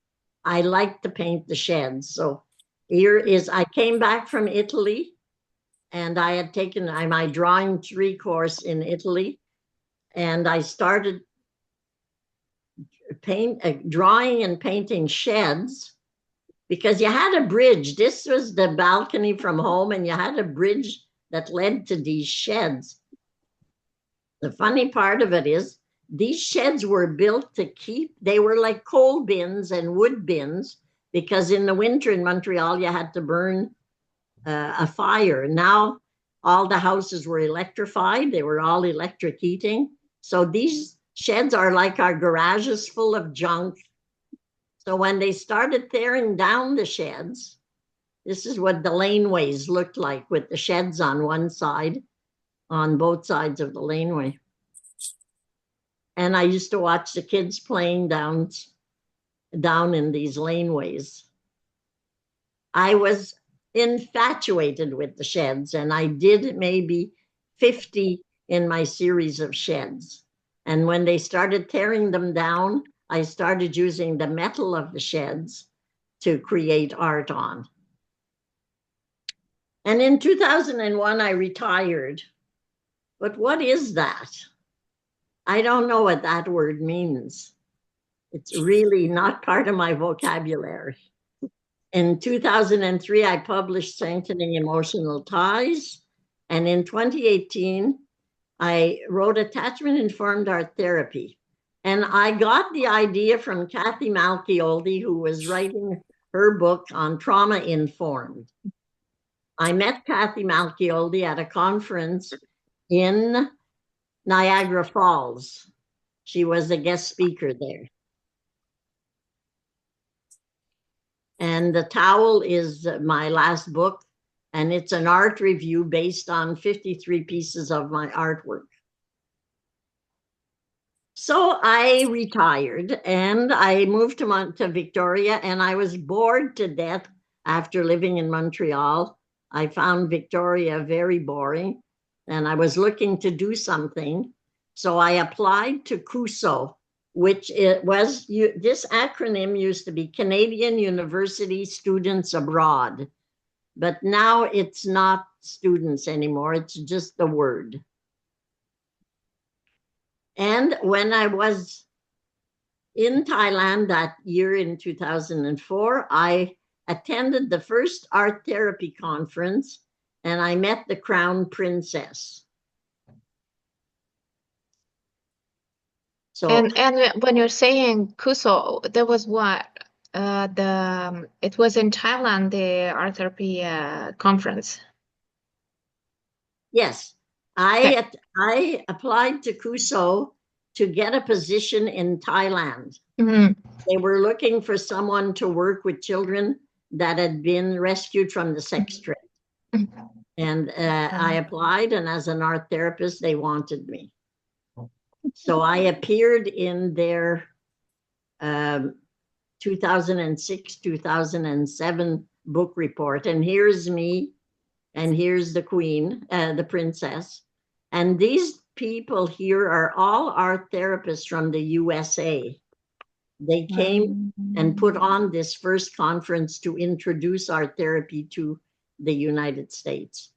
B: I liked to paint the sheds. So here is, I came back from Italy, and I had taken my drawing 3 course in Italy, and I started drawing and painting sheds because you had a bridge. This was the balcony from home, and you had a bridge that led to these sheds. The funny part of it is these sheds were built to keep, they were like coal bins and wood bins, because in the winter in Montreal, you had to burn a fire. Now, all the houses were electrified. They were all electric heating. So these sheds are like our garages full of junk. So when they started tearing down the sheds, this is what the laneways looked like, with the sheds on one side, on both sides of the laneway. And I used to watch the kids playing down in these laneways. I was infatuated with the sheds, and I did maybe 50 in my series of sheds. And when they started tearing them down, I started using the metal of the sheds to create art on. And in 2001, I retired. But what is that? I don't know what that word means. It's really not part of my vocabulary. In 2003, I published Strengthening Emotional Ties, And in 2018, I wrote Attachment-Informed Art Therapy. And I got the idea from Kathy Malchioldi, who was writing her book on trauma-informed. I met Kathy Malchioldi at a conference in Niagara Falls. She was a guest speaker there. And The Towel is my last book, and it's an art review based on 53 pieces of my artwork. So I retired and I moved to Victoria, and I was bored to death after living in Montreal. I found Victoria very boring and I was looking to do something. So I applied to CUSO, which this acronym used to be Canadian University Students Abroad, but now it's not students anymore. It's just the word. And when I was in Thailand that year in 2004, I attended the first art therapy conference and I met the Crown Princess. So,
A: and when you're saying Kuso, there was what? It was in Thailand, the art therapy conference.
B: Yes, I applied to CUSO to get a position in Thailand.
A: Mm-hmm.
B: They were looking for someone to work with children that had been rescued from the sex trade. Mm-hmm. And I applied, and as an art therapist, they wanted me. So I appeared in their 2006, 2007 book report. And here's me, and here's the queen, the princess. And these people here are all art therapists from the USA. They came and put on this first conference to introduce art therapy to the United States.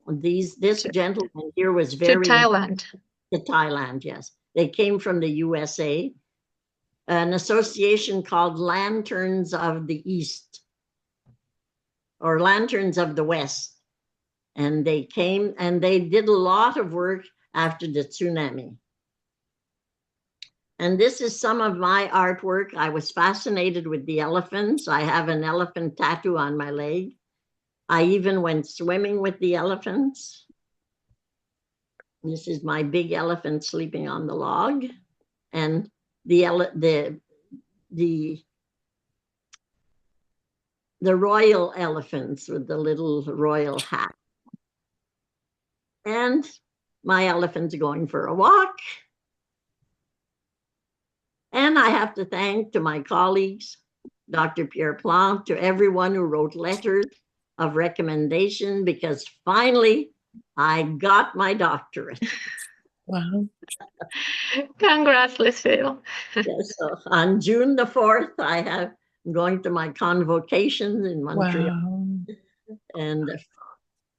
B: This gentleman here was very...
A: To Thailand.
B: To Thailand, yes. They came from the USA, an association called Lanterns of the East, or Lanterns of the West. And they came and they did a lot of work after the tsunami. And this is some of my artwork. I was fascinated with the elephants. I have an elephant tattoo on my leg. I even went swimming with the elephants. This is my big elephant sleeping on the log. And the royal elephants with the little royal hat. And my elephant's going for a walk. And I have to thank to my colleagues, Dr. Pierre Plante, to everyone who wrote letters of recommendation, because finally I got my doctorate.
A: Wow. Congrats, Lucille.
B: Yes, so on June the 4th, I'm going to my convocations in Montreal. Wow. And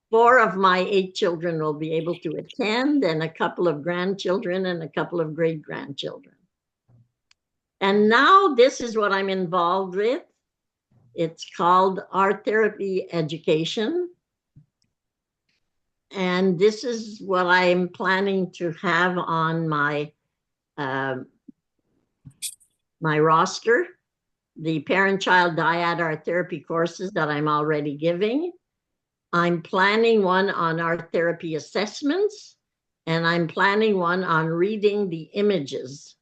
B: 4 of my 8 children will be able to attend, and a couple of grandchildren and a couple of great-grandchildren. And now this is what I'm involved with. It's called Art Therapy Education. And this is what I'm planning to have on my my roster, the Parent-Child Dyad art therapy courses that I'm already giving. I'm planning one on art therapy assessments, and I'm planning one on reading the images.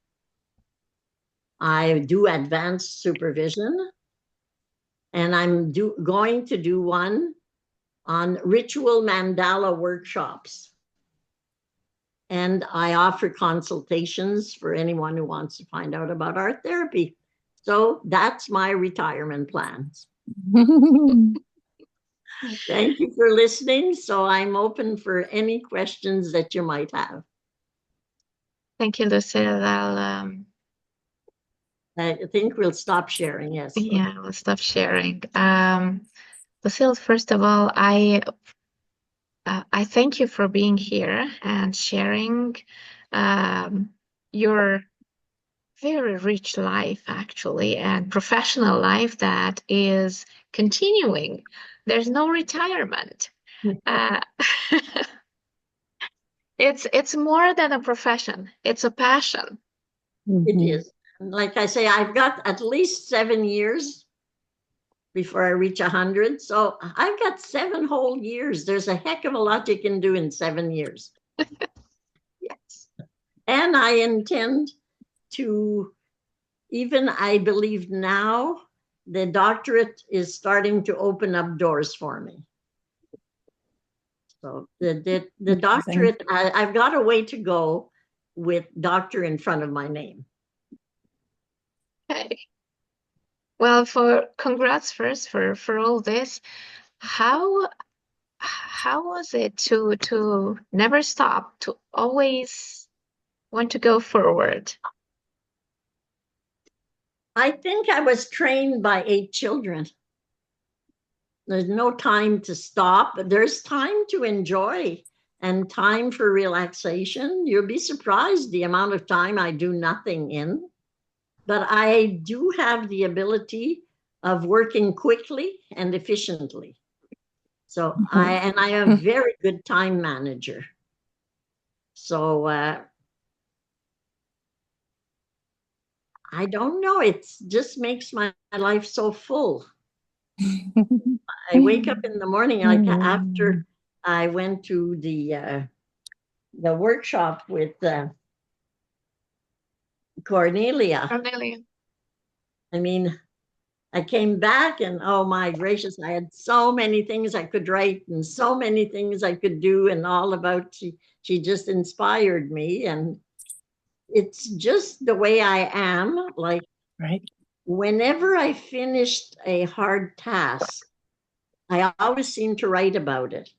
B: I do advanced supervision, and I'm going to do one on ritual mandala workshops. And I offer consultations for anyone who wants to find out about art therapy. So that's my retirement plans. Thank you for listening. So I'm open for any questions that you might have.
A: Thank you, Lucille.
B: I think we'll stop sharing, yes.
A: Yeah, we'll stop sharing. Lucille, first of all, I thank you for being here and sharing your very rich life, actually, and professional life that is continuing. There's no retirement. It's more than a profession. It's a passion.
B: It is. Like I say, I've got at least 7 years before I reach 100. So I've got 7 whole years. There's a heck of a lot you can do in 7 years. Yes. And I intend to, even I believe now, the doctorate is starting to open up doors for me. So the doctorate, I've got a way to go with doctor in front of my name.
A: Okay. Well, congrats first for all this. How was it to never stop, to always want to go forward?
B: I think I was trained by 8 children. There's no time to stop, but there's time to enjoy and time for relaxation. You'll be surprised the amount of time I do nothing in. But I do have the ability of working quickly and efficiently. So I am a very good time manager. So I don't know. It just makes my life so full. I wake up in the morning, like after I went to the workshop with Cornelia. I mean, I came back and oh my gracious, I had so many things I could write and so many things I could do and all about she just inspired me. And it's just the way I am. Like whenever I finished a hard task, I always seem to write about it.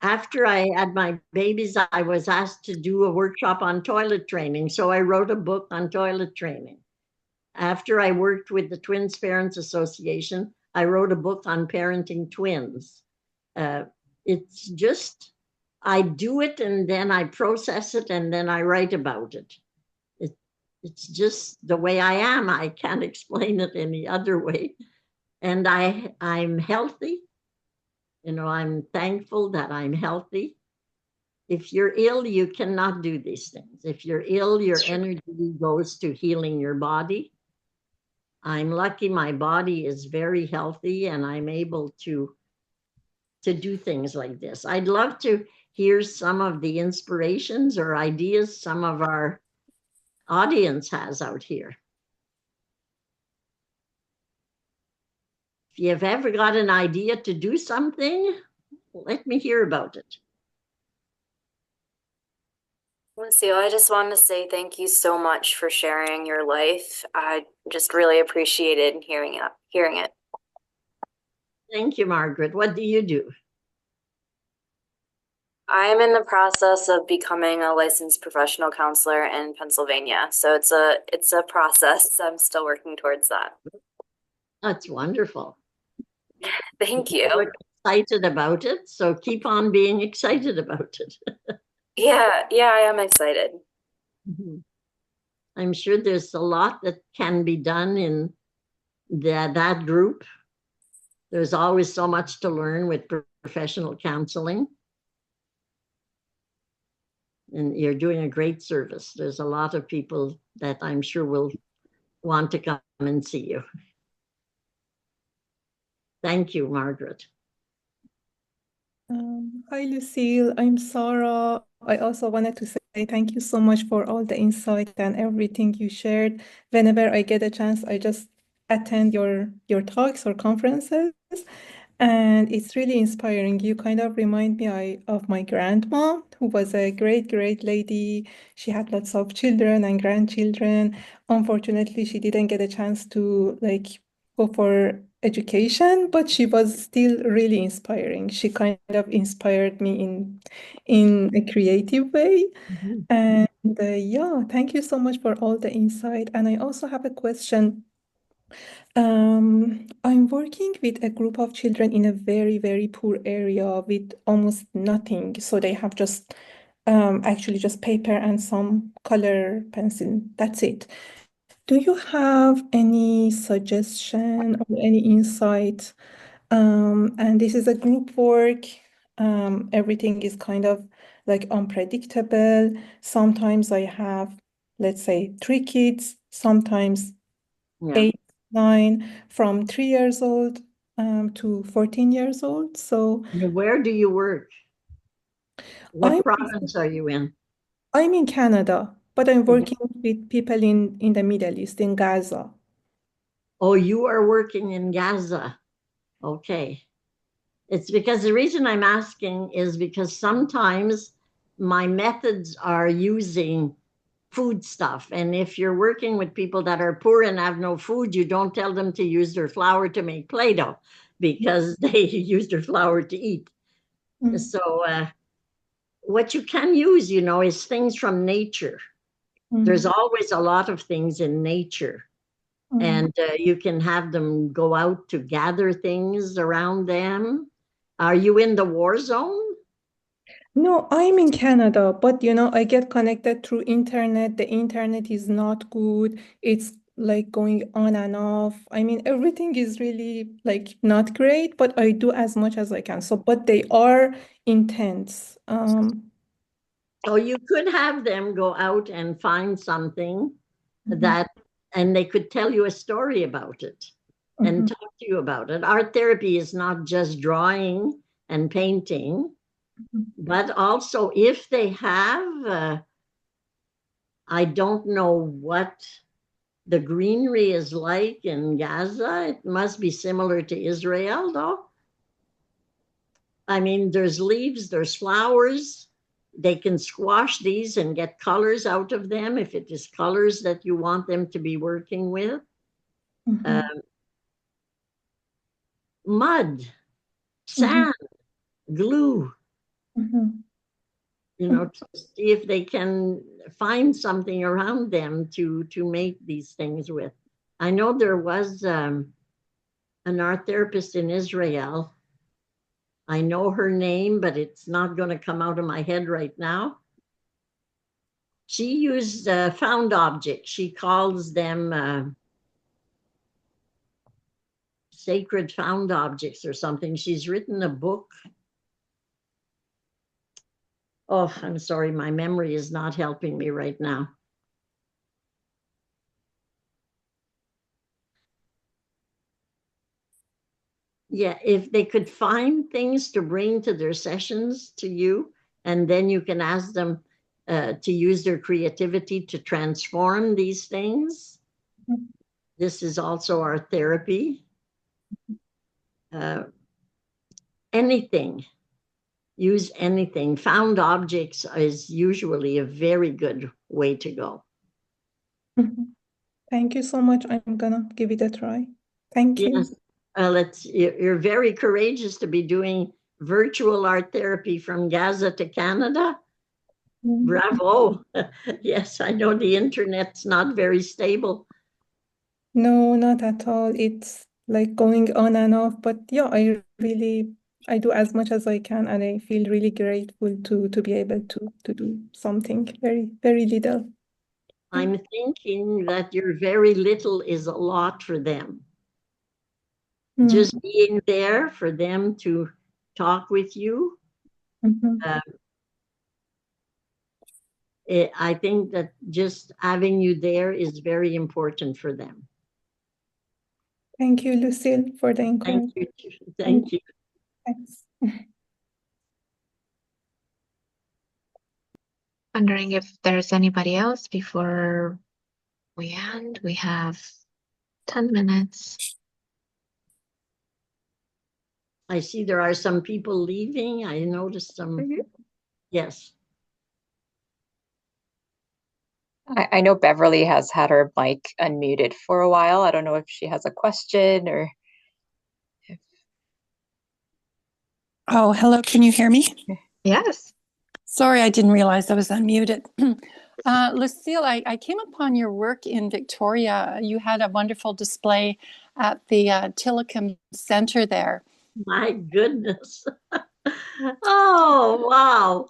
B: After I had my babies, I was asked to do a workshop on toilet training. So I wrote a book on toilet training. After I worked with the Twins Parents Association, I wrote a book on parenting twins. It's just, I do it and then I process it and then I write about it. It's just the way I am. I can't explain it any other way. And I'm healthy. You know, I'm thankful that I'm healthy. If you're ill, you cannot do these things. If you're ill, your energy goes to healing your body. I'm lucky my body is very healthy and I'm able to do things like this. I'd love to hear some of the inspirations or ideas some of our audience has out here. If you've ever got an idea to do something, let me hear about it.
C: Lucille, I just wanted to say thank you so much for sharing your life. I just really appreciated hearing it.
B: Thank you, Margaret. What do you do?
C: I'm in the process of becoming a licensed professional counselor in Pennsylvania. So it's a process. I'm still working towards that. That's
B: wonderful.
C: Thank you.
B: We're excited about it. So keep on being excited about it.
C: Yeah, I am excited.
B: I'm sure there's a lot that can be done in that group. There's always so much to learn with professional counseling. And you're doing a great service. There's a lot of people that I'm sure will want to come and see you. Thank you, Margaret.
D: Hi, Lucille. I'm Sarah. I also wanted to say thank you so much for all the insight and everything you shared. Whenever I get a chance, I just attend your talks or conferences, and it's really inspiring. You kind of remind me of my grandma, who was a great, great lady. She had lots of children and grandchildren. Unfortunately, she didn't get a chance to go for education, but she was still really inspiring. She kind of inspired me in a creative way. And yeah, thank you so much for all the insight. And I also have a question. I'm working with a group of children in a very, very poor area with almost nothing. So they have just actually just paper and some color pencil. That's it. Do you have any suggestion or any insight? And this is a group work. Everything is kind of like unpredictable. Sometimes I have, let's say, 3 kids, sometimes
B: Yeah.
D: 8, 9, from 3 years old to 14 years old. So
B: Where do you work? What
D: I'm
B: province are you in?
D: I'm in Canada, but I'm
B: Okay.
D: working with people in the Middle East, in Gaza.
B: Oh, you are working in Gaza. Okay. It's because the reason I'm asking is because sometimes my methods are using food stuff. And if you're working with people that are poor and have no food, you don't tell them to use their flour to make Play-Doh because they use their flour to eat.
D: Mm,
B: So what you can use, is things from nature. There's
D: mm,
B: always a lot of things in nature.
D: mm.
B: And you can have them go out to gather things around them. Are you in the war zone?
D: No, I'm in Canada, but I get connected through internet. The internet is not good. It's like going on and off. I mean, everything is really like not great, but I do as much as I can. So, but they are intense.
B: So you could have them go out and find something
D: Mhm,
B: that, and they could tell you a story about it and
D: mhm,
B: talk to you about it. Art therapy is not just drawing and painting,
D: mhm,
B: but also if they have, I don't know what the greenery is like in Gaza. It must be similar to Israel, though. I mean, there's leaves, there's flowers. They can squash these and get colors out of them if it is colors that you want them to be working with. Uh,
D: mhm,
B: Mud,
D: mhm,
B: sand, glue,
D: mhm,
B: to see if they can find something around them to make these things with. I know there was an art therapist in Israel. I know her name, but it's not going to come out of my head right now. She used found objects. She calls them sacred found objects or something. She's written a book. Oh, I'm sorry. My memory is not helping me right now. Yeah, if they could find things to bring to their sessions to you, and then you can ask them to use their creativity to transform these things.
D: mhm.
B: This is also our therapy. Uh, anything, use anything. Found objects is usually a very good way to go.
D: Mhm. Thank you so much. I'm gonna give it a try. Thank you.
B: Yes, you're very courageous to be doing virtual art therapy from Gaza to Canada.
D: Mm.
B: Bravo. Yes, I know the internet's not very stable.
D: No, not at all. It's like going on and off, but yeah, I do as much as I can, and I feel really grateful to be able to do something very, very little.
B: I'm thinking that your very little is a lot for them.
D: Mm,
B: Just being there for them to talk with you.
D: mhm.
B: Uh, I think that just having you there is very important for them.
D: Thank you, Lucille, for the
B: Thank
D: encouragement.
B: you. Thank you.
D: Thanks.
A: Wondering if there's anybody else before we end. We have 10 minutes.
B: I see there are some people leaving. I noticed some. Yes.
E: I know Beverly has had her mic unmuted for a while. I don't know if she has a question or if...
F: Oh, hello. Can you hear me?
A: Yes.
F: Sorry, I didn't realize I was unmuted. Lucille, I came upon your work in Victoria. You had a wonderful display at the Tillicum Center there.
B: My goodness. Oh, wow.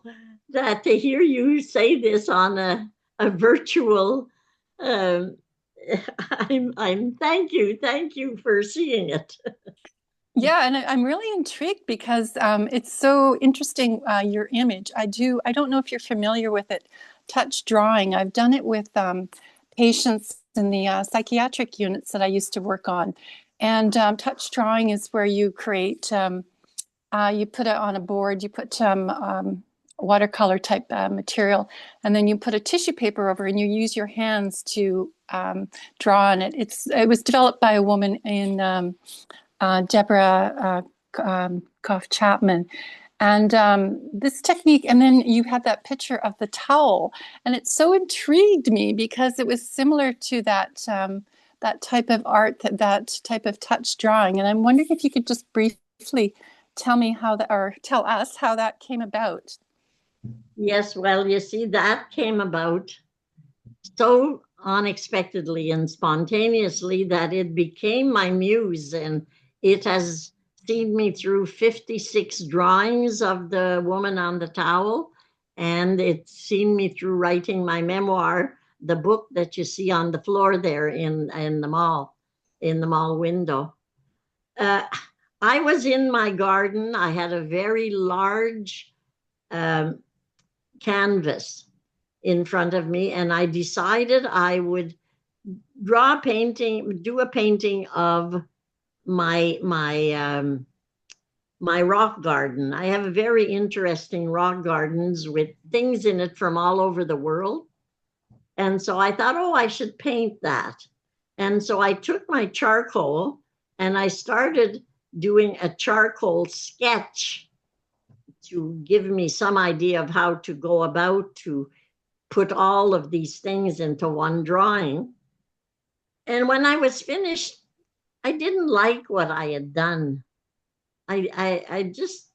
B: That to hear you say this on a virtual, um, I'm thank you for seeing it.
F: Yeah, and I'm really intrigued because it's so interesting, your image. I don't know if you're familiar with it, touch drawing. I've done it with patients in the psychiatric units that I used to work on. And touch drawing is where you create, you put it on a board, you put watercolor type material, and then you put a tissue paper over and you use your hands to draw on it. It was developed by a woman in Deborah Koff Chapman. And this technique, and then you had that picture of the towel, and it so intrigued me because it was similar to that that type of art, that type of touch drawing. And I'm wondering if you could just briefly tell me how that, or tell us how that came about.
B: Yes, well, you see, that came about so unexpectedly and spontaneously that it became my muse, and it has seen me through 56 drawings of the woman on the towel, and it's seen me through writing my memoir, the book that you see on the floor there in the mall window. I was in my garden. I had a very large canvas in front of me, and I decided I would do a painting of my rock garden. I have very interesting rock gardens with things in it from all over the world. And so I thought, oh, I should paint that. And so I took my charcoal and I started doing a charcoal sketch to give me some idea of how to go about to put all of these things into one drawing. And when I was finished, I didn't like what I had done. I just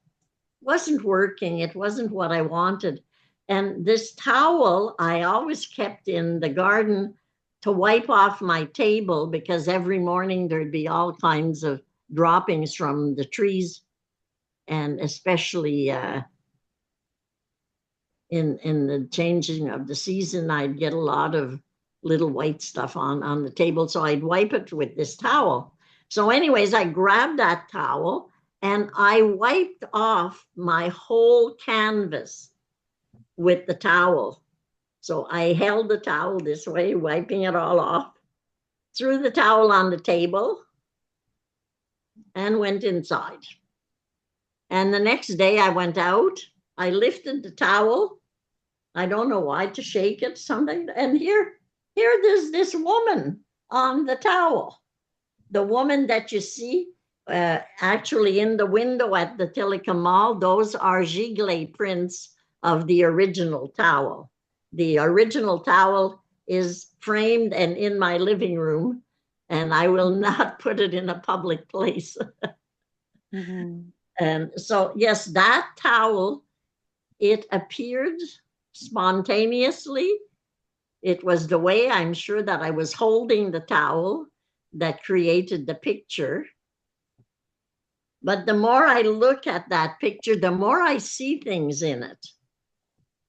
B: wasn't working. It wasn't what I wanted. And this towel I always kept in the garden to wipe off my table, because every morning there'd be all kinds of droppings from the trees, and especially in the changing of the season, I'd get a lot of little white stuff on the table. So I'd wipe it with this towel. So anyways, I grabbed that towel and I wiped off my whole canvas with the towel. So I held the towel this way, wiping it all off, threw the towel on the table, and went inside. And the next day I went out, I lifted the towel, I don't know why, to shake it, something, and here there's this woman on the towel. The woman that you see actually in the window at the Telecom Mall, those are giglet prints of the original towel. The original towel is framed and in my living room, and I will not put it in a public place. Mm-hmm. And so, yes, that towel, it appeared spontaneously. It was the way, I'm sure, that I was holding the towel that created the picture. But the more I look at that picture, the more I see things in it.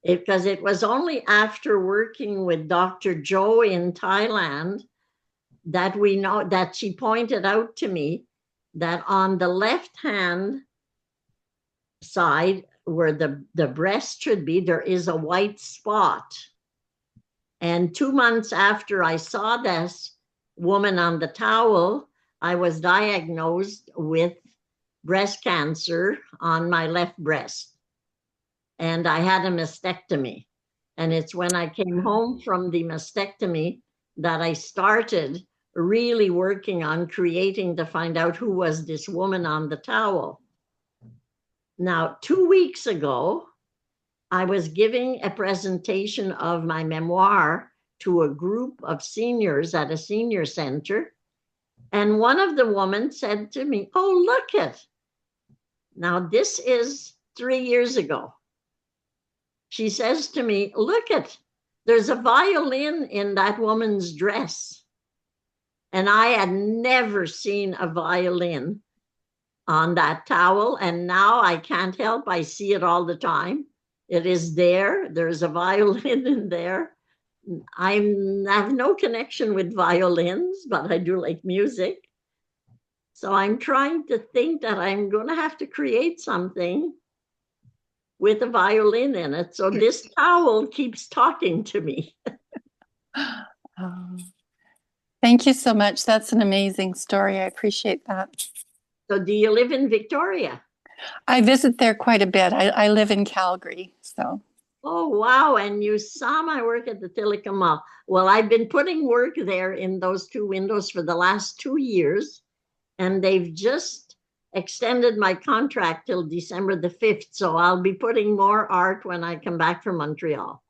B: Because it was only after working with Dr. Jo in Thailand that we know, that she pointed out to me that on the left-hand side, where the breast should be, there is a white spot. And 2 months after I saw this woman on the towel, I was diagnosed with breast cancer on my left breast. And I had a mastectomy. And it's when I came home from the mastectomy that I started really working on creating to find out who was this woman on the towel. Now, 2 weeks ago, I was giving a presentation of my memoir to a group of seniors at a senior center. And one of the women said to me, oh, look it. Now, this is 3 years ago. She says to me, look it, there's a violin in that woman's dress. And I had never seen a violin on that towel. And now I can't help, I see it all the time. It is there. There's a violin in there. I have no connection with violins, but I do like music. So I'm trying to think that I'm going to have to create something with a violin in it. So this towel keeps talking to me.
F: Thank you so much. That's an amazing story. I appreciate that.
B: So do you live in Victoria?
F: I visit there quite a bit. I live in Calgary, so.
B: Oh, wow. And you saw my work at the Telecom Mall. Well, I've been putting work there in those two windows for the last 2 years, and they've just extended my contract till December the 5th. So I'll be putting more art when I come back from Montreal.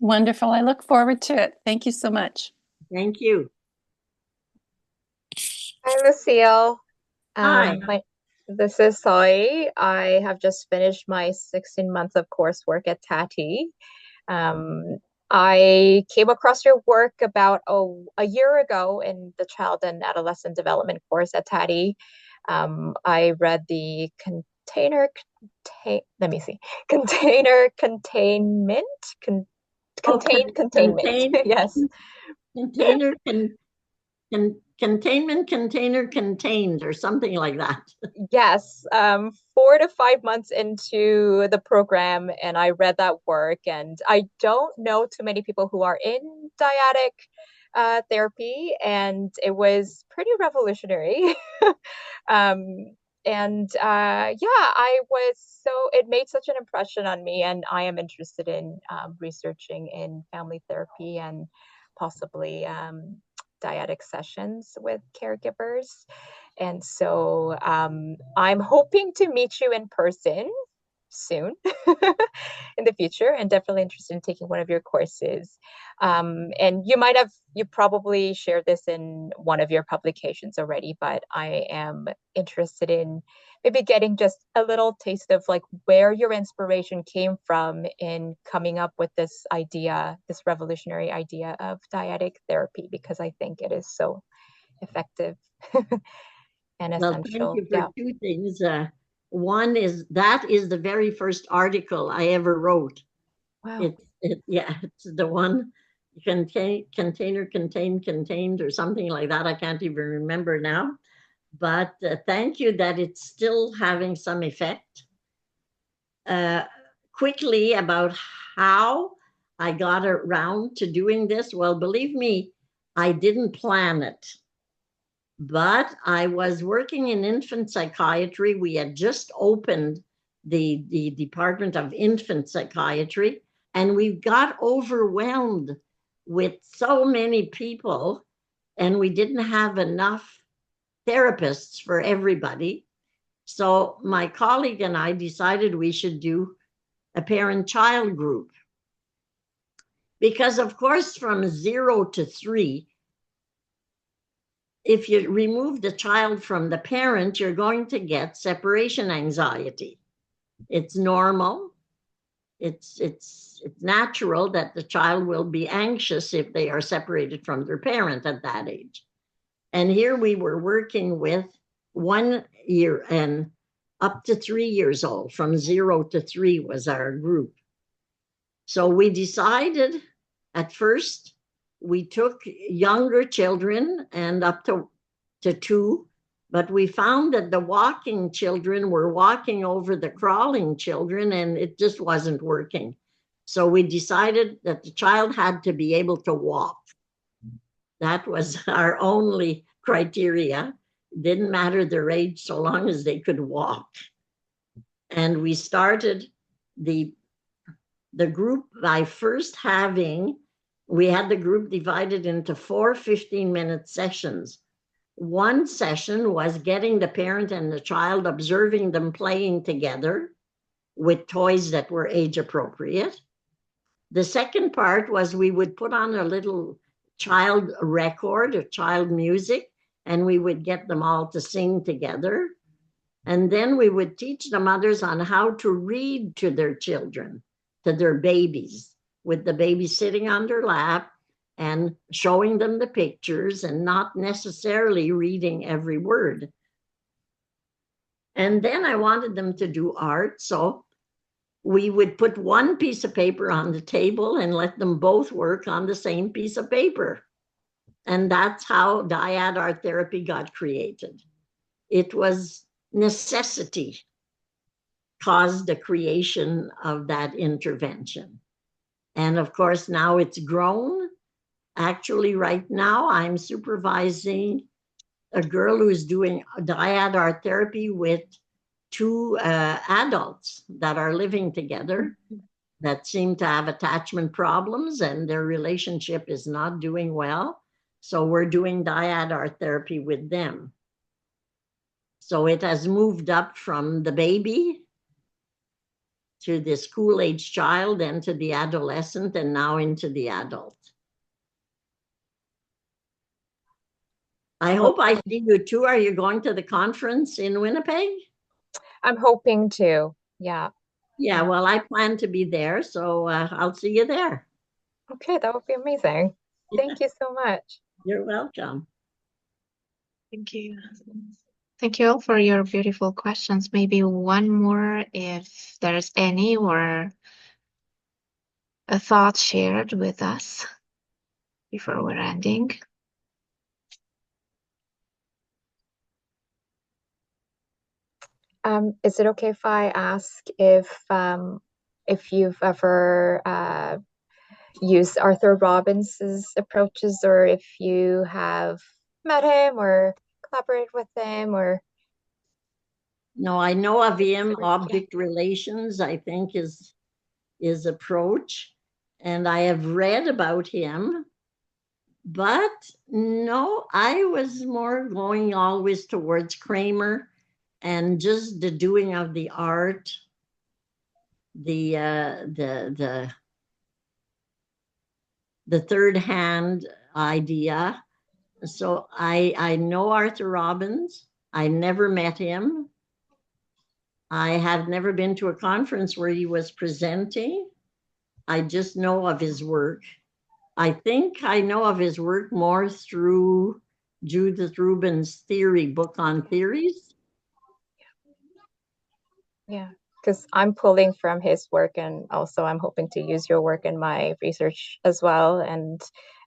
F: Wonderful. I look forward to it. Thank you so much.
B: Thank you.
E: Hi, Lucille.
B: Hi.
E: This is Sai. I have just finished my 16 months of coursework at Tati. I came across your work about a year ago in the child and adolescent development course at Tati. I read the container containment. Yes.
B: Containment container contained or something like that.
E: Yes, 4 to 5 months into the program, and I read that work, and I don't know too many people who are in dyadic therapy, and it was pretty revolutionary. It made such an impression on me, and I am interested in researching in family therapy and possibly dyadic sessions with caregivers. And so I'm hoping to meet you in person soon in the future, and definitely interested in taking one of your courses. And you probably shared this in one of your publications already, but I am interested in maybe getting just a little taste of like where your inspiration came from in coming up with this idea, this revolutionary idea of dyadic therapy, because I think it is so effective and essential.
B: Well, thank you for two things. One is that is the very first article I ever wrote.
E: Wow.
B: It's the one container contained or something like that. I can't even remember now. But thank you that it's still having some effect. Quickly about how I got around to doing this. Well, believe me, I didn't plan it. But I was working in infant psychiatry. We had just opened the Department of Infant Psychiatry, and we got overwhelmed with so many people, and we didn't have enough therapists for everybody. So my colleague and I decided we should do a parent-child group. Because, of course, from 0 to 3, if you remove the child from the parent, you're going to get separation anxiety. It's normal. It's natural that the child will be anxious if they are separated from their parent at that age. And here we were working with 1 year and up to 3 years old. From 0 to 3 was our group. So we decided at first, we took younger children and up to 2, but we found that the walking children were walking over the crawling children, and it just wasn't working. So we decided that the child had to be able to walk. That was our only criteria. It didn't matter their age so long as they could walk. And we started the group by first we had the group divided into 4 15-minute sessions. One session was getting the parent and the child, observing them playing together with toys that were age appropriate. The second part was we would put on a little child record or child music, and we would get them all to sing together. And then we would teach the mothers on how to read to their children, to their babies, with the baby sitting on their lap and showing them the pictures and not necessarily reading every word. And then I wanted them to do art. So we would put one piece of paper on the table and let them both work on the same piece of paper. And that's how dyad art therapy got created. it was necessity caused the creation of that intervention. And of course, now it's grown. Actually, right now, I'm supervising a girl who's doing dyad art therapy with two adults that are living together that seem to have attachment problems and their relationship is not doing well. So we're doing dyad art therapy with them. So it has moved up from the baby to the school-age child, then to the adolescent, and now into the adult. I hope I see you too. Are you going to the conference in Winnipeg?
E: I'm hoping to. Yeah.
B: Yeah, well, I plan to be there, so I'll see you there.
E: Okay, that would be amazing. Thank you so much.
B: You're welcome.
A: Thank you. Thank you all for your beautiful questions. Maybe one more if there's any, or a thought shared with us before we're ending.
E: Is it okay if I ask if you've ever used Arthur Robbins' approaches, or if you have met him or collaborated with him, or?
B: No, I know of him. Object relations, I think, is approach, and I have read about him. But no, I was more going always towards Kramer and just the doing of the art, the third hand idea. So I know Arthur Robbins. I never met him. I have never been to a conference where he was presenting. I just know of his work. I think I know of his work more through Judith Rubin's theory book on theories.
E: Yeah, because I'm pulling from his work, and also I'm hoping to use your work in my research as well. And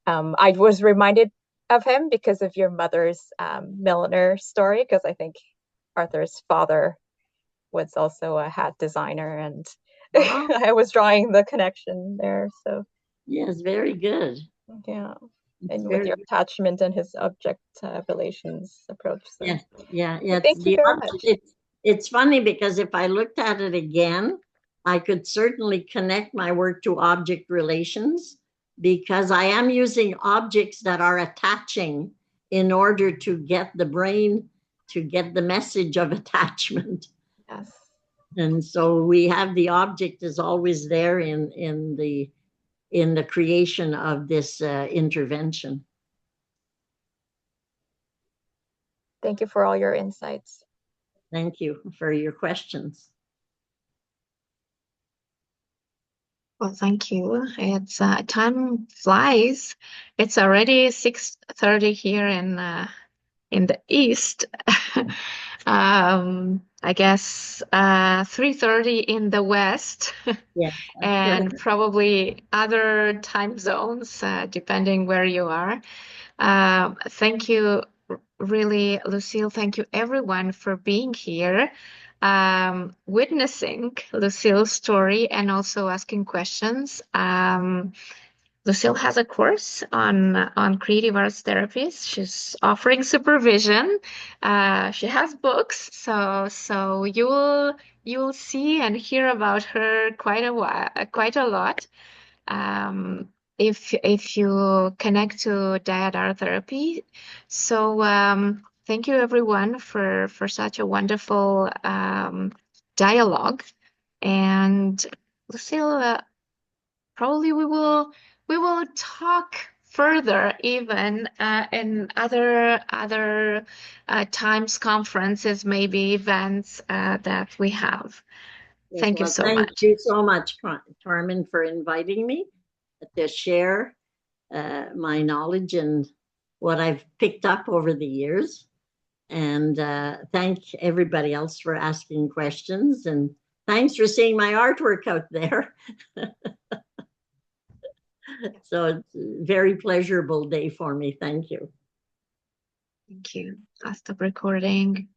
E: I was reminded of him because of your mother's milliner story, because I think Arthur's father was also a hat designer, and I was drawing the connection there. So
B: yes, very good.
E: Yeah, and with your attachment and his object relations approach. So.
B: Yeah.
E: Thank you very much.
B: It's funny because if I looked at it again, I could certainly connect my work to object relations, because I am using objects that are attaching in order to get the brain to get the message of attachment.
E: Yes.
B: And so we have the object is always there in the creation of this intervention.
E: Thank you for all your insights.
B: Thank you for your questions.
A: Well, thank you. It's time flies. It's already 6:30 here in the east. I guess 3:30 in the west.
B: Yeah,
A: and probably other time zones, depending where you are. Thank you, really, Lucille. Thank you, everyone, for being here, witnessing Lucille's story and also asking questions. Lucille has a course on creative arts therapies. She's offering supervision. She has books, so you'll see and hear about her quite a lot. If you connect to dyad art therapy. So thank you everyone for such a wonderful dialogue. And Lucille, probably we will talk further even in other times, conferences, maybe events that we have. Thank you so much.
B: Thank you so much, Carmen, for inviting me to share my knowledge and what I've picked up over the years. And thank everybody else for asking questions. And thanks for seeing my artwork out there. So it's a very pleasurable day for me. Thank you.
A: Thank you. I'll stop recording.